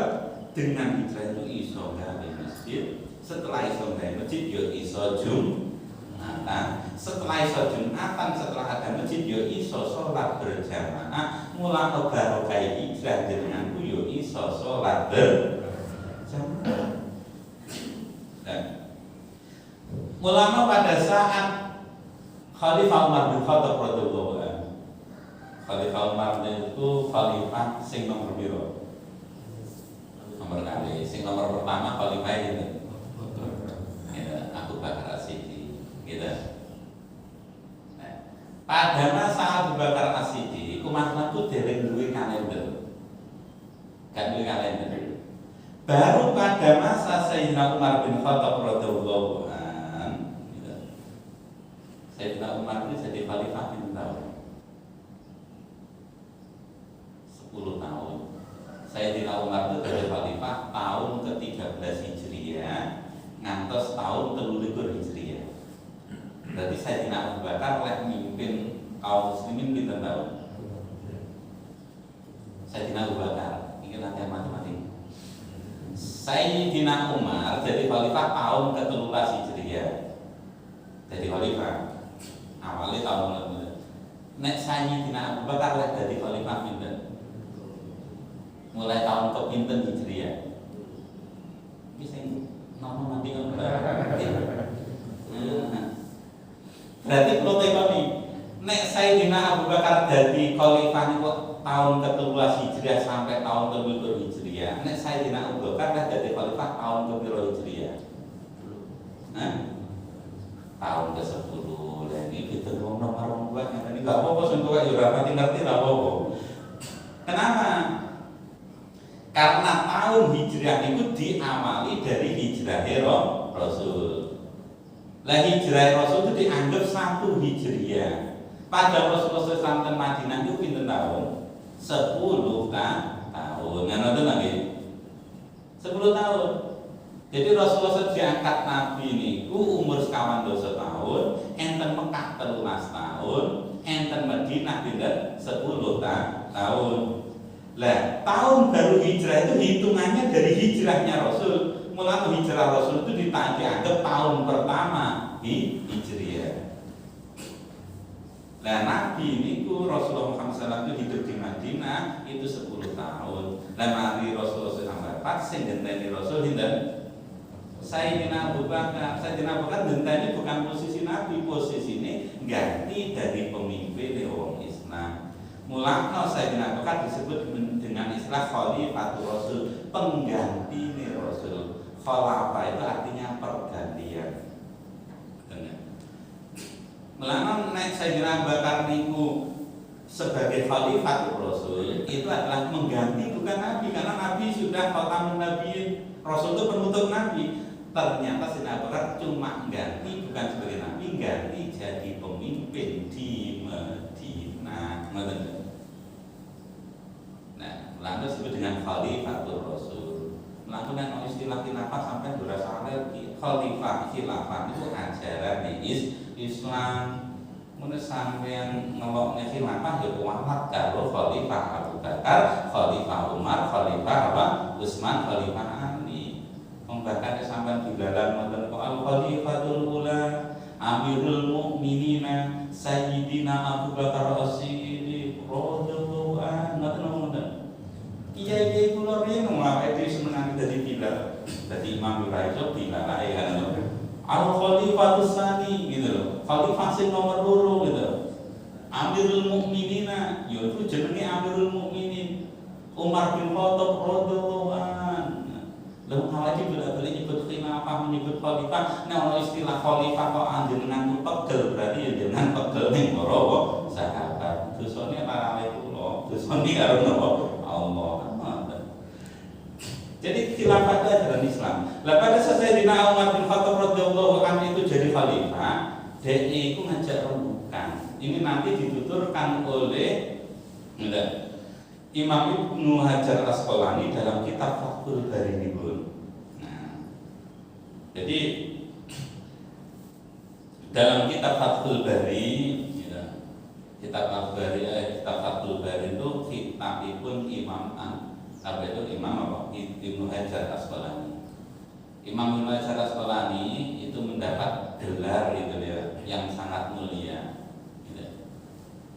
dengan hijrah itu iso gawe masjid. Setelah iso gawe masjid yo iso Jumatan. Setelah iso Jumatan, setelah ada masjid yo iso salat berjamaah. Mulane barokah hijrah jenengan ku yo iso salat berjamaah. Dan ulama pada saat Khalifah Umar bin Khattab radhiyallahu anhu. Khalifah Umar itu khalifah sing nomor piro? Nomor kali. Sing nomor pertama khalifah itu. Ya, Abu Bakar As-Siddiq. Gitu. Nah, pada masa Abu Bakar As-Siddiq, umat itu dereng duwe kalender. Gak duwe kalender. Baru pada masa Sayyidina Umar bin Khattab radhiyallahu anhu, Sayyidina Umar itu jadi khalifah berapa tahun? 10 tahun. Sayyidina Umar itu jadi khalifah tahun ke-13 Hijriah ngantos tahun 23 Hijriah. Berarti Sayyidina Abu Bakar oleh memimpin kaum muslimin pinten tahun? Sayyidina Abu Bakar Sayyidina Umar jadi khalifah tahun ke-13 Hijriah. Jadi khalifah awalnya tahun ke-13. Nek Sayyidina Abu Bakar lah jadi khalifah pinten? Mulai tahun kepinten Hijriah. Iki sing nomor nanti kan berarti kalau tekoni nek Sayyidina Abu Bakar jadi khalifah niku tahun ke-13 Hijriah sampai tahun ke-17 Hijriah. Nek Sayyidina Abu Bakar lah jadi khalifah tahun ke-10 Hijriah. Tahun ke-10. Lah ini kita nomor buat yang tadi enggak apa-apa sing kowe yo ora ngerti enggak apa-apa. Kenapa? Karena tahun Hijriah itu diawali dari hijrah Rasul. Lah hijrah Rasul itu dianggap 1 Hijriah. Pada Rasulullah SAW ke Madinah itu pinten tahun? 10 tahun. Ngoten lagi. 10 tahun. Jadi Rasulullah SAW diangkat Nabi niku umur sekawan dosa tahun, enten Mekah 13 tahun, enten Madinah pinten 10 tahun. Lah, tahun baru hijrah itu hitungannya dari hijrahnya Rasul. Mulai hijrah Rasul itu dianggap tahun pertama Hijriah. Lah, Nabi niku Rasulullah Muhammad SAW itu hidup di Madinah itu 10 tahun. Lah, mari Rasulullah SAW sing ngenteni Rasul hinten Sayyidina Abu Bakar. Sayyidina Abu Bakar ngenteni bukan posisi Nabi, posisine ganti dari pemimpin wong Islam. Mulanya Sayyidina Abu Bakar disebut dengan istilah Khalifatul Rasul, pengganti Rasul. Khalifah itu artinya pergantian. Mulanya nek Sayyidina Abu Bakar niku sebagai Khalifatul Rasul itu adalah mengganti bukan Nabi, karena Nabi sudah khatamun nabiyyin. Rasul itu penutup Nabi. Ternyata Sayyidina Abu Bakar cuma ganti bukan sebagai Nabi, ganti jadi pemimpin di Madinah. Lalu disebut dengan Khalifatul Rasul. Lalu dengan istilah khilafah sampai berasal dari Khalifah. Khilafah itu ajaran Islam. Menurut sampean ngeloknya khilafah ya kualat kalau Khalifah Abu Bakar, Khalifah Umar, Khalifah Utsman, Khalifah Ali. Bahkan sampean dilalan wonten al Khalifatul Ula, Amirul Mukminin, Sayyidina Abu Bakar As-Siddiq radhiyallahu anhu. Iya kula riyen nglawe dhewe semenangi dadi Bilal, dadi Imam Raiso Bilal ae kan. Al Khalifatus Tsani gitu loh. Khalifah sing nomor 2 gitu. Amirul Mukminin, ya itu jenenge Amirul Mukminin. Umar bin Khattab radhiyallahu anhu. Lalu awake bolak-balik nyebut khilafah, menyebut khalifah. Nek ana istilah khalifah kok anjenengan pegel, berarti ya jenengan pegel ning para sahabat. Dosane ora karo kula, dosane karo napa? Allah. Jadi khilafah itu adalah Islam. Lah pada saat Sayyidina Umar bin Khattab radhiyallahu anhu itu jadi khalifah, dia itu ngajak rembukan. Ini nanti dituturkan oleh Imam Ibnu Hajar Asqalani dalam kitab Fathul Bari ini, Nah, jadi dalam kitab Fathul Bari, kitab Fathul Bari itu kitabipun Imam Ibnu Hajar Asqalani. Imam Ibnu Hajar Asqalani itu mendapat gelar itu yang sangat mulia.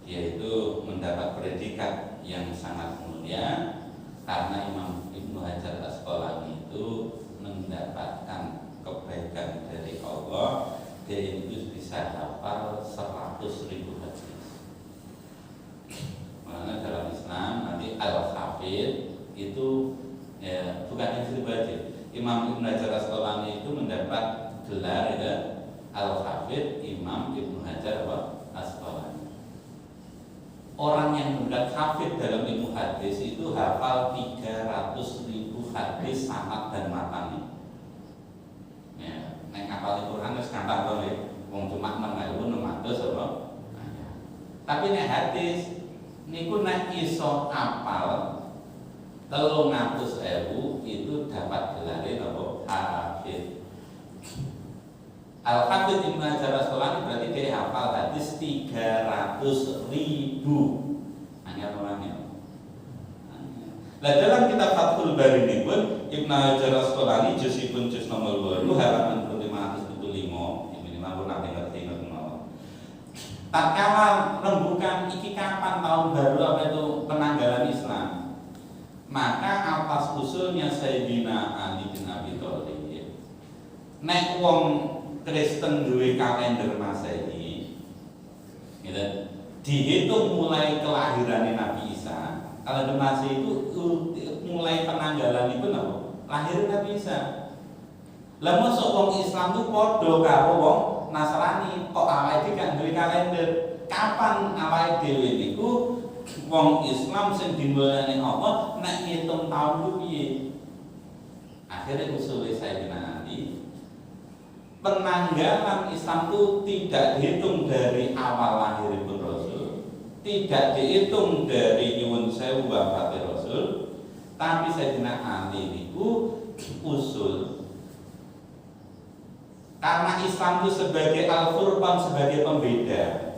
Yaitu mendapat predikat yang sangat mulia karena Imam Ibnu Hajar Asqalani itu mendapatkan kebaikan dari Allah. Dia itu bisa hafal 100.000 hadis. Makanya dalam Islam nanti al-hafidh itu ya bukan yang pribadi. Imam Ibnu Hajar Asqalani itu mendapat gelar al-hafidh Imam Ibnu Hajar Asqalani. Orang yang mendapat hafidh dalam ilmu hadis itu hafal 300.000 hadis sanad dan matani. Ya, nek hafal Al-Qur'an wis gampang to nggih. Wong cuma 6.600 apa? Tapi nek hadis niku nek iso apal 300.000 itu dapat gelar apa? Hafidh. Al-Hafidh Ibnu Hajar Asqalani berarti dia hafal hadis 300.000. Hanya orangnya. Nah dalam kitab Fathul Bari ini pun Ibnu Hajar Asqalani juzipun juz nomor 2 halaman 575 minimal pun nanti ngerti ngono. Tatkala rembukan iki kapan tahun baru apa itu penanggalan Islam, maka atas usulnya Sayyidina Ali bin Abi Thalib, nek wong Kristen duwe kalender Masehi, gitu, dihitung mulai kelahiran Nabi Isa. Kalender Masehi itu mulai penanggalan itu apa? Lahir Nabi Isa. Lah mosok wong Islam itu padha karo wong Nasrani, kok awake dhewe kan duwe kalender. Kapan awake dhewe niku wong Islam sing dimulai Allah nek ngitung tahun ku piye? Akhirnya usul Sayyidina Ali, penanggalan Islam itu tidak dihitung dari awal lahiripun Rasul, tidak dihitung dari nyuwun sewu wafate Rasul, tapi Sayyidina Ali niku usul karena Islam itu sebagai Al-Furqan, sebagai pembeda,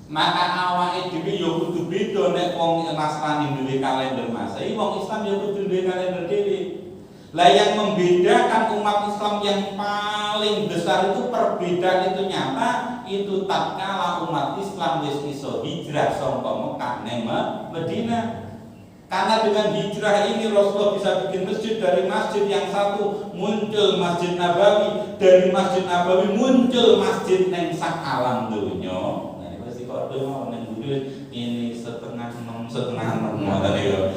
maka awake dhewe ya kudu beda. Nek wong Nasrani duwe kalender Masehi, wong Islam ya kudu duwe kalender dhewe. Lah yang membedakan umat Islam yang paling besar itu perbedaan itu nyata, itu tatkala umat Islam wis iso hijrah saka Mekah nang Madinah. Karena dengan hijrah ini Rasulullah bisa bikin masjid, dari masjid yang satu muncul Masjid Nabawi, dari Masjid Nabawi muncul masjid neng sak alam dunya. Nah ini pasti kok mau neng budi ini setengah enam tadi ya.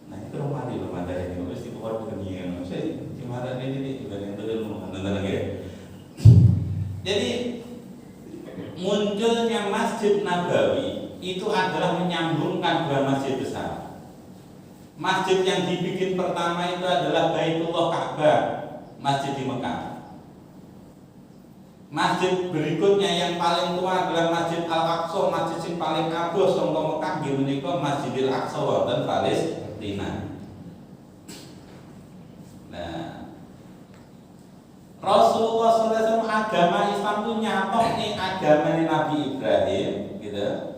Nah itu rumah dari ini pasti kok begini. Saya gimana ini juga yang dulu nonton lagi. Jadi munculnya Masjid Nabawi itu adalah menyambungkan dua masjid besar. Masjid yang dibikin pertama itu adalah Baitullah Ka'bah, masjid di Mekah. Masjid berikutnya yang paling tua adalah Masjid Al-Aqsa, masjid yang paling agung saka Mekah nggih menika Masjidil Aqsa wonten Palestina. Nah, Rasulullah SAW agama Islam itu nyatok nih agama Nabi Ibrahim, gitu.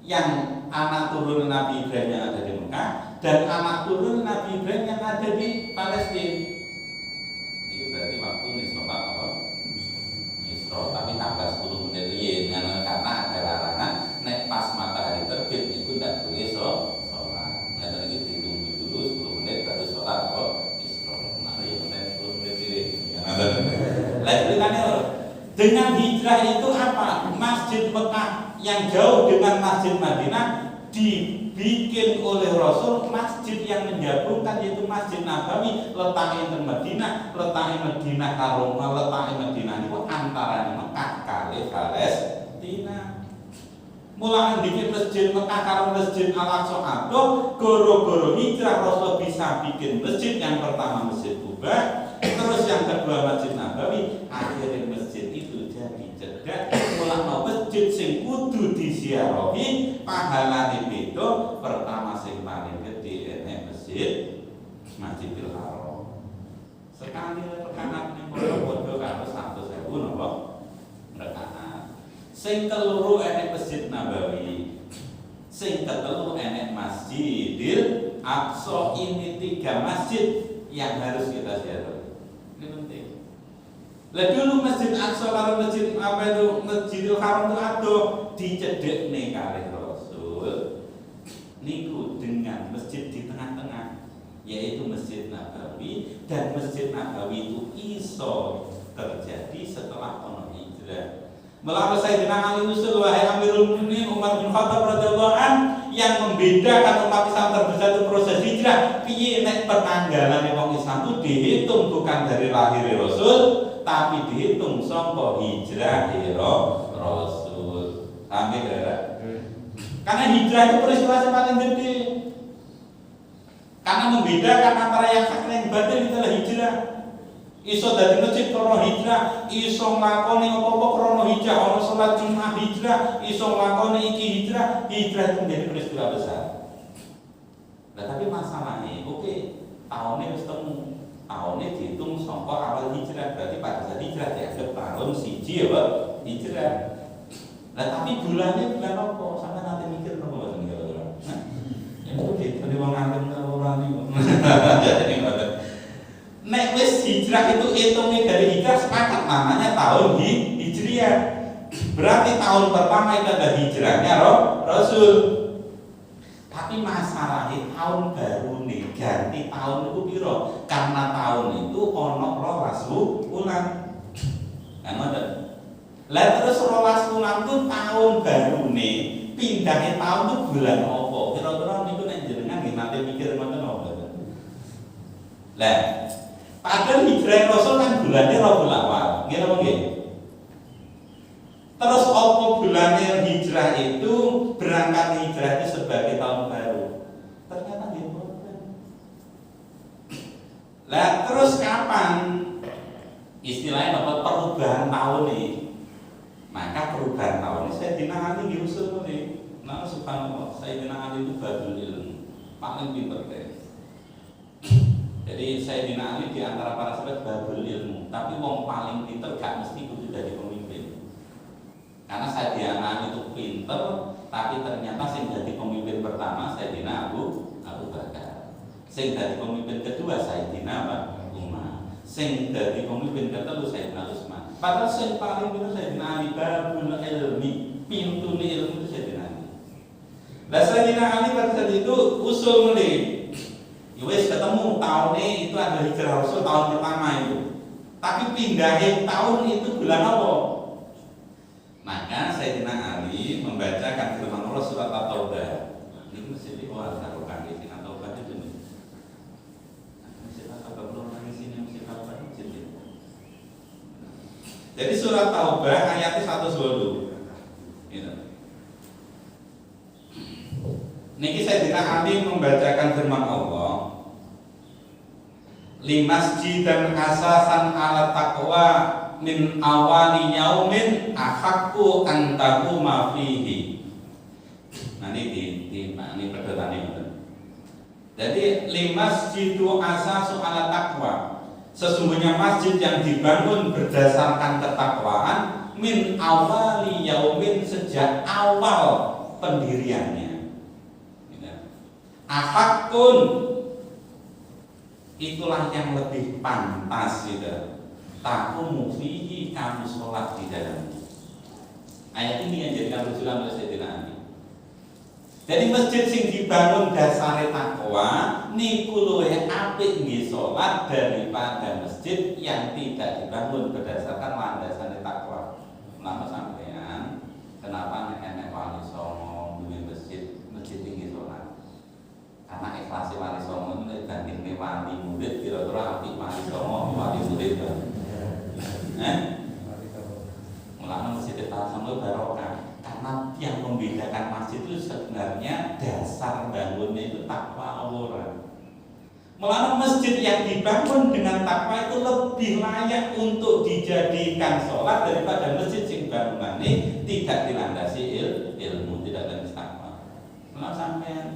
Yang anak turun Nabi Ibrahim yang ada di Mekah dan anak turun Nabi Ibrahim yang ada di Palestina. Itu berarti waktu nih sholat apa? Isra, tapi tambah 10 menit riyen karena ada larangan nek pas matahari terbit itu tidak boleh sholat. Nah tadi kita ditunggu dulu 10 menit baru sholat apa? Isra. Nah ya menit 10 menit riyen. Lain ceritanya dengan hijrah itu apa? Masjid Mekah yang jauh dengan Masjid Madinah dibikin oleh Rasul masjid yang menggabungkan, yaitu Masjid Nabawi letaknya di Madinah, letaknya Madinah karo letaknya Madinah itu antara Mekah kali Palestina. Mulai bikin masjid Mekah karo Masjid Al-Aqsa adoh, goro-goro hijrah Rasul bisa bikin masjid yang pertama Masjid Kuba, terus yang kedua Masjid Nabawi, akhirnya masjid itu jadi cedak. Mulai masjid sing kudu disiarahi pahalane beda, pertama sing paling gede enek Masjidil Haram. Sekali rekaat ning padha karo 100.000 napa rekaat. Sing keloro enek Masjid Nabawi, sing ketelu enek Masjidil Aqsa. Ini 3 masjid yang harus kita ziarah. Ini penting. Lah dulu Masjid Aqsa karo Masjid apa itu Masjidil Haram itu adoh dicedhekne kalih Rasul niku dengan masjid di tengah-tengah, yaitu Masjid Nabawi. Dan Masjid Nabawi itu iso terjadi setelah ono hijrah. Melalui Sayyidina Ali usul, wahai Amirul Mukminin Umar bin Khattab radhiyallahu an, yang membedakan umat Islam terbesar itu proses hijrah. Piye nek penanggalan wong Islam itu dihitung bukan dari lahir Rasul, tapi dihitung sangka hijrah Rasul. Sampai kira. Karena hijrah itu peristiwa yang paling gede. Karena membedakan antara yang hak dan yang batil itu adalah hijrah. Iso dadi masjid krono hijrah, iso nglakoni apa-apa krono hijrah, ono salat Jumat hijrah, iso nglakoni iki hijrah. Hijrah itu menjadi peristiwa besar. Nah tapi masalahnya, oke, tahunnya wis temu, tahunnya dihitung sangka awal hijrah, berarti pada saat hijrah dianggap tahun siji ya Pak, hijrah. Nah tapi bulannya bulan apa? Sampai nanti mikir apa Mas? Jadi wong alim ora niku. Jadi ngoten. Nek wis hijrah itu hitungnya dari hijrah sepakat namanya tahun hijriah. Berarti tahun pertama itu ada hijrahnya Rasul. Tapi masalahnya tahun baru nih ganti tahun itu piro? Karena tahun itu ono 12 bulan. Kan ada. Lah terus 12 bulan itu tahun baru nih pindahnya tahun itu bulan apa? Kira-kira niku nek jenengan nggih nate mikir ngoten apa? Lah padahal hijrah Rasul kan bulannya Rabiul Awal. Nggih napa nggih? Terus apa bulannya hijrah itu berangkat hijrah itu sebagai tahun baru? Ternyata dia boten. Lah terus kapan istilahnya apa perubahan tahun nih? Maka perubahan tahun ini Sayyidina Ali diusul nih. Nah subhanallah Sayyidina Ali itu badul ilmu paling pintar deh. Jadi Sayyidina Ali di antara para sahabat badul ilmu, tapi wong paling pintar gak mesti kudu dari pemimpin. Karena Sayyidina Ali itu pinter, tapi ternyata sing jadi pemimpin pertama Sayyidina Abu Bakar. Sing jadi pemimpin kedua Sayyidina Umar. Sing jadi pemimpin ketiga Sayyidina Utsman. Padahal sing paling pinter Sayyidina Ali babul ilmi, pintu ilmu itu Sayyidina Ali. Lah Sayyidina Ali pada saat itu usul mulai. Wes ketemu tahun ini itu adalah hijrah Rasul tahun pertama itu. Tapi pindahin tahun itu bulan apa? Maka Sayyidina Ali membacakan firman Allah surat At-Taubah. Ini mesti diwariskan di sini At-Taubah itu nih. Mesti At-Taubah belum di sini mesti At-Taubah itu. Jadi surat Taubah ayatnya 120. Gitu. Niki Sayyidina Ali membacakan firman Allah. Limasjidan asasan ala taqwa min awali yaumin ahaqqu an taquma fihi. Nah ini perkataan ini. Jadi limasjidu asasu ala taqwa. Sesungguhnya masjid yang dibangun berdasarkan ketakwaan min awali yaumin sejak awal pendiriannya. Ahaqqun itulah yang lebih pantas gitu. Taqumu fihi kamu sholat di dalamnya. Ayat ini yang jadikan rujukan oleh Sayyidina Ali. Jadi masjid sing dibangun dasare takwa niku luwih apik nggih sholat daripada masjid yang tidak dibangun berdasarkan landasan takwa. Lama sampean kenapa nek enek wali songo duwe masjid tinggi sholat? Karena ikhlasi wali songo itu bandingne wali murid kira-kira apik wali songo wali murid kan. Mulanya masjid Al-Songo barokah karena yang membedakan masjid itu sebenarnya dasar bangunnya itu takwa Allah. Mulanya masjid yang dibangun dengan takwa itu lebih layak untuk dijadikan sholat daripada masjid yang bangunannya tidak dilandasi ilmu, tidak landasi takwa. Mulanya sampean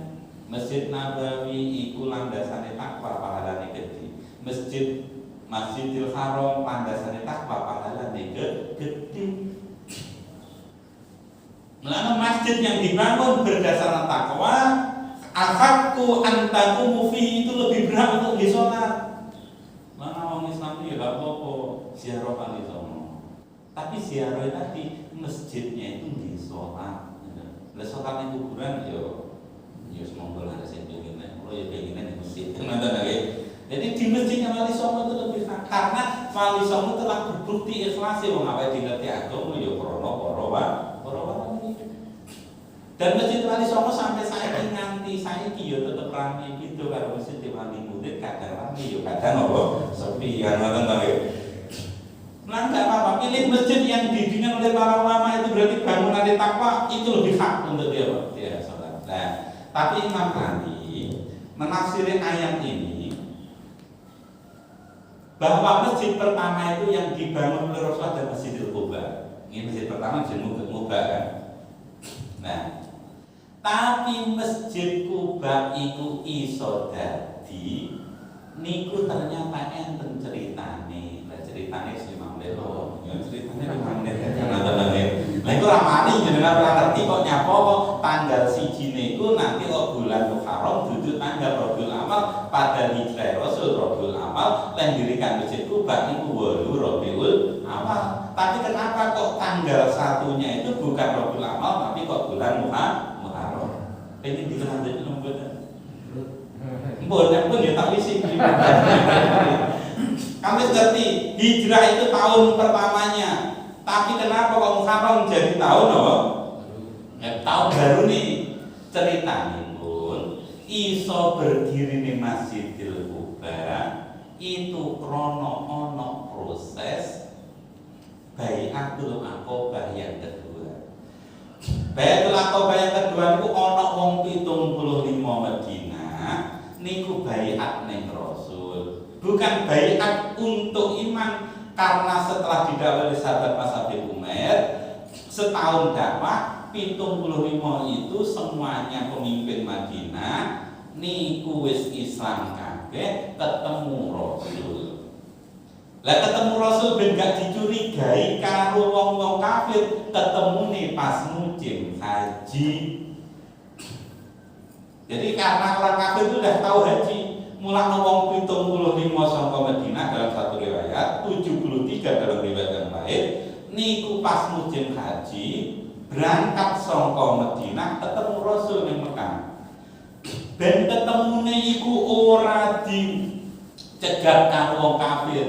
Masjid Nabawi iku landasane takwa pahalane gede. Masjidil Haram landasane takwa pahalane gede. Mulane masjid yang dibangun berdasarkan takwa, ahaqqu an taqumu fihi itu lebih berat untuk disolat. Mana orang Islam itu ya gak apa-apa ziarah kali sono. Tapi ziarah tadi masjidnya itu disolat. Lah solat ning kuburan ya semoga ada sing pengen kalau ya pengen di masjid. Jadi di masjidnya Wali Songo itu lebih karena Wali Songo telah berbukti ikhlas wong apa dingerti agama ya krana para wali. Dan masjid Wali Songo sampai saiki nganti saiki ya tetep rame gitu karo masjid Wali Murid kadang rame ya kadang apa sepi kan ngoten to nggih. Nah enggak apa-apa pilih masjid yang didirikan oleh para ulama itu berarti bangunan takwa itu lebih hak untuk dia Pak. Ya salat. Nah, tapi Imam Ali menafsiri ayat ini bahwa masjid pertama itu yang dibangun oleh Rasulullah adalah Masjidil Quba. Ini masjid pertama jenenge Quba kan. Nah, tapi Masjid Quba itu iso dadi niku ternyata enten ceritane. Lah ceritane Imam Lelo, ya ceritane Imam Lelo. Lah iku ramani jenengan ora ngerti kok nyapa kok tanggal 1 niku nanti kok bulan Muharram duduk Padahal hijrah Rasul Rabiul Awal, lan dirikan Masjid Kuba niku 8 Rabiul Awal. Tapi kenapa kok tanggal satunya itu bukan Rabiul Awal tapi kok bulan Muharram? Pengen dilanjut mboten? Mboten ya tak wisi. Kami ngerti hijrah itu tahun pertamanya. Tapi kenapa kok Muharram jadi tahun apa? Tahun baru nih. Ceritanya pun iso berdiri di Masjidil Kuba itu krono ono proses Bai'atul Aqabah yang kedua. Bai'atul Aqabah yang kedua itu ono wong 75 Madinah niku bai'at ning Rasul. Bukan bai'at untuk iman, karena setelah didakwa oleh sahabat Mas Habib Umair setahun dakwah 75 itu semuanya pemimpin Madinah niku wis Islam kabeh ketemu Rasul. Lah ketemu Rasul ben gak dicurigai karo wong-wong kafir, ketemune pas musim haji. Jadi karena orang kafir itu udah tahu haji, mulai wong 75 saka Madinah dalam satu riwayat, 73 dalam riwayat yang lain, niku pas musim haji berangkat saka Madinah ketemu Rasul ning Mekah. Ben ketemune iku ora dicegat karo wong kafir,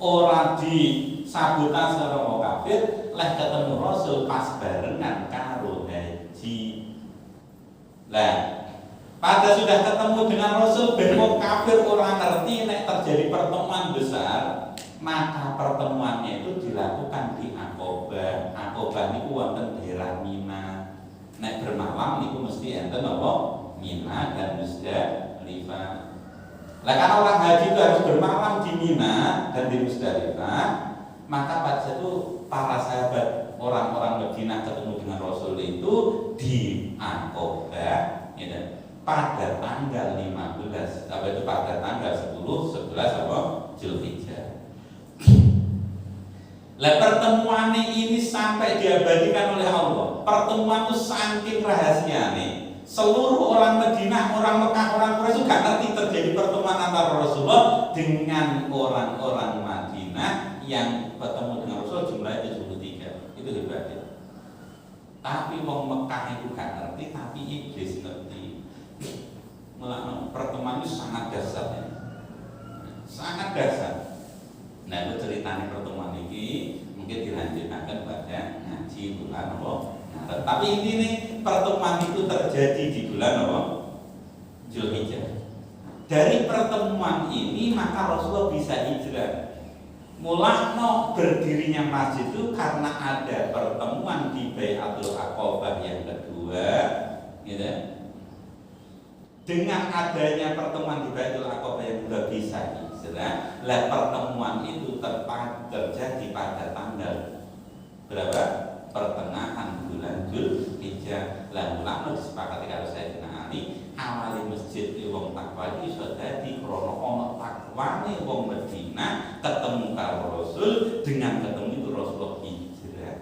ora disabotase karo wong kafir, leh ketemu Rasul pas barengan karo haji. Lah, pada sudah ketemu dengan Rasul ben wong kafir ora ngerti nek terjadi pertemuan besar, maka pertemuannya itu dilakukan di Aqabah. Aqabah niku wonten daerah Mina. Nek bermalam niku mesti enten apa? Mina dan Musdalifah. Lah karena orang haji itu harus bermalam di Mina dan di Musdalifah, maka pada itu para sahabat orang-orang Madinah ketemu dengan Rasul itu di Aqabah, ya, pada tanggal 15, apa itu pada tanggal 10, 11 apa? Zulhijjah. Lah pertemuan ini sampai diabadikan oleh Allah. Pertemuan itu saking rahasianya. Seluruh orang Madinah, orang Mekah, orang Quraisy gak ngerti terjadi pertemuan antara Rasulullah dengan orang-orang Madinah yang bertemu dengan Rasul jumlahnya 73. Itu hebatnya. Tapi wong Mekah itu gak ngerti, tapi iblis ngerti. Pertemuan itu sangat dasar ya. Sangat dasar. Nah, itu ceritanya pertemuan ini mungkin dilanjutkan pada ngaji bulan apa. Nah, tapi ini pertemuan itu terjadi di bulan apa? Zulhijjah. Dari pertemuan ini maka Rasulullah bisa hijrah. Mulakno berdirinya masjid itu karena ada pertemuan di Bai'atul Aqabah yang kedua, gitu. Dengan adanya pertemuan di Bai'atul Aqabah yang kedua bisa hijrah. Lah pertemuan itu terjadi pada tanggal berapa? Pertengahan bulan Zulhijjah. Lah mulane disepakati karo Sayyidina Ali, awali masjid wong takwa iki iso dadi krana ana takwane wong Madinah ketemu karo Rasul, dengan ketemu itu Rasulullah hijrah.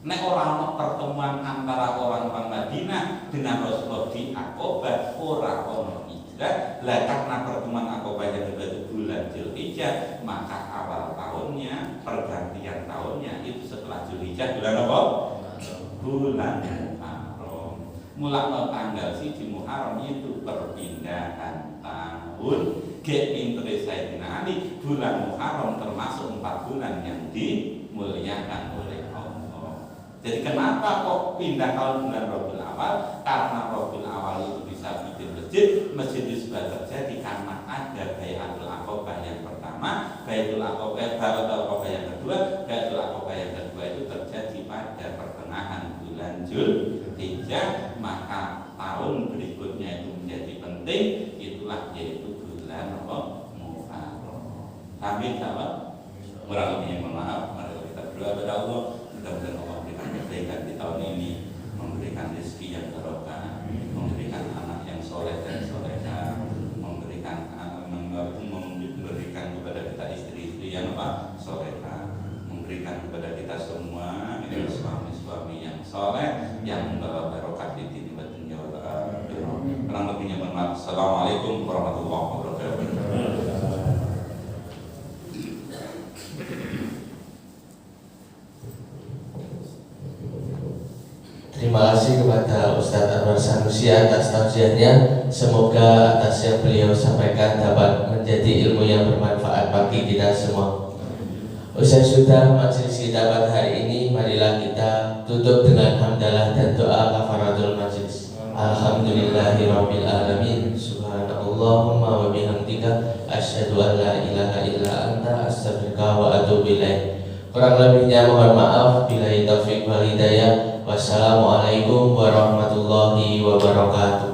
Nek ora ana pertemuan antara orang-orang Madinah dengan Rasulullah di Aqabah, ora ana hijrah. Lah karena pertemuan Aqabah yang kedua bulan Zulhijjah, maka awal tahunnya, pergantian tahunnya itu setelah Zulhijjah bulan apa? Bulan Muharram. Mulai tanggal 1 Muharram itu perpindahan tahun. Ge pintere Sayyidina Ali, bulan Muharram termasuk 4 bulan yang dimuliakan oleh Allah. Jadi kenapa kok pindah tahun bulan Rabiul Awal? Karena Rabiul Awal itu bisa bikin masjid. Masjid itu sudah terjadi karena ada Bai'atul Aqabah yang pertama, Bai'atul Aqabah yang kedua. Bai'atul Aqabah yang kedua itu terjadi pada pertengahan bulan Zulhijjah. Maka tahun berikutnya itu menjadi penting, itulah yaitu bulan Muharram. Sampai jawab. Kurang lebihnya mohon maaf. Mari kita berdoa kepada Allah. Mudah-mudahan Allah memberikan kebaikan di tahun ini, memberikan rezeki yang barokah, memberikan anak yang soleh dan soleha, memberikan kepada kita istri-istri yang soleha, memberikan kepada kita semua suami-suami yang soleh yang membawa barokah di dunia wal akhirah. Kurang lebihnya mohon maaf. Assalamualaikum Assalamualaikum warahmatullahi wabarakatuh. Terima kasih kepada Ustadz Anwar Sanusi atas tausiahnya. Semoga atas yang beliau sampaikan dapat menjadi ilmu yang bermanfaat bagi kita semua. Usai sudah majelis kita pada hari ini, marilah kita tutup dengan hamdalah dan doa kafaratul majelis. Alhamdulillahirabbil alamin. Subhanallahumma wa bihamdika asyhadu an la ilaha illa anta astaghfiruka wa atubu ilaik. Kurang lebihnya mohon maaf. Billahi taufik wal hidayah. Wassalamualaikum warahmatullahi wabarakatuh.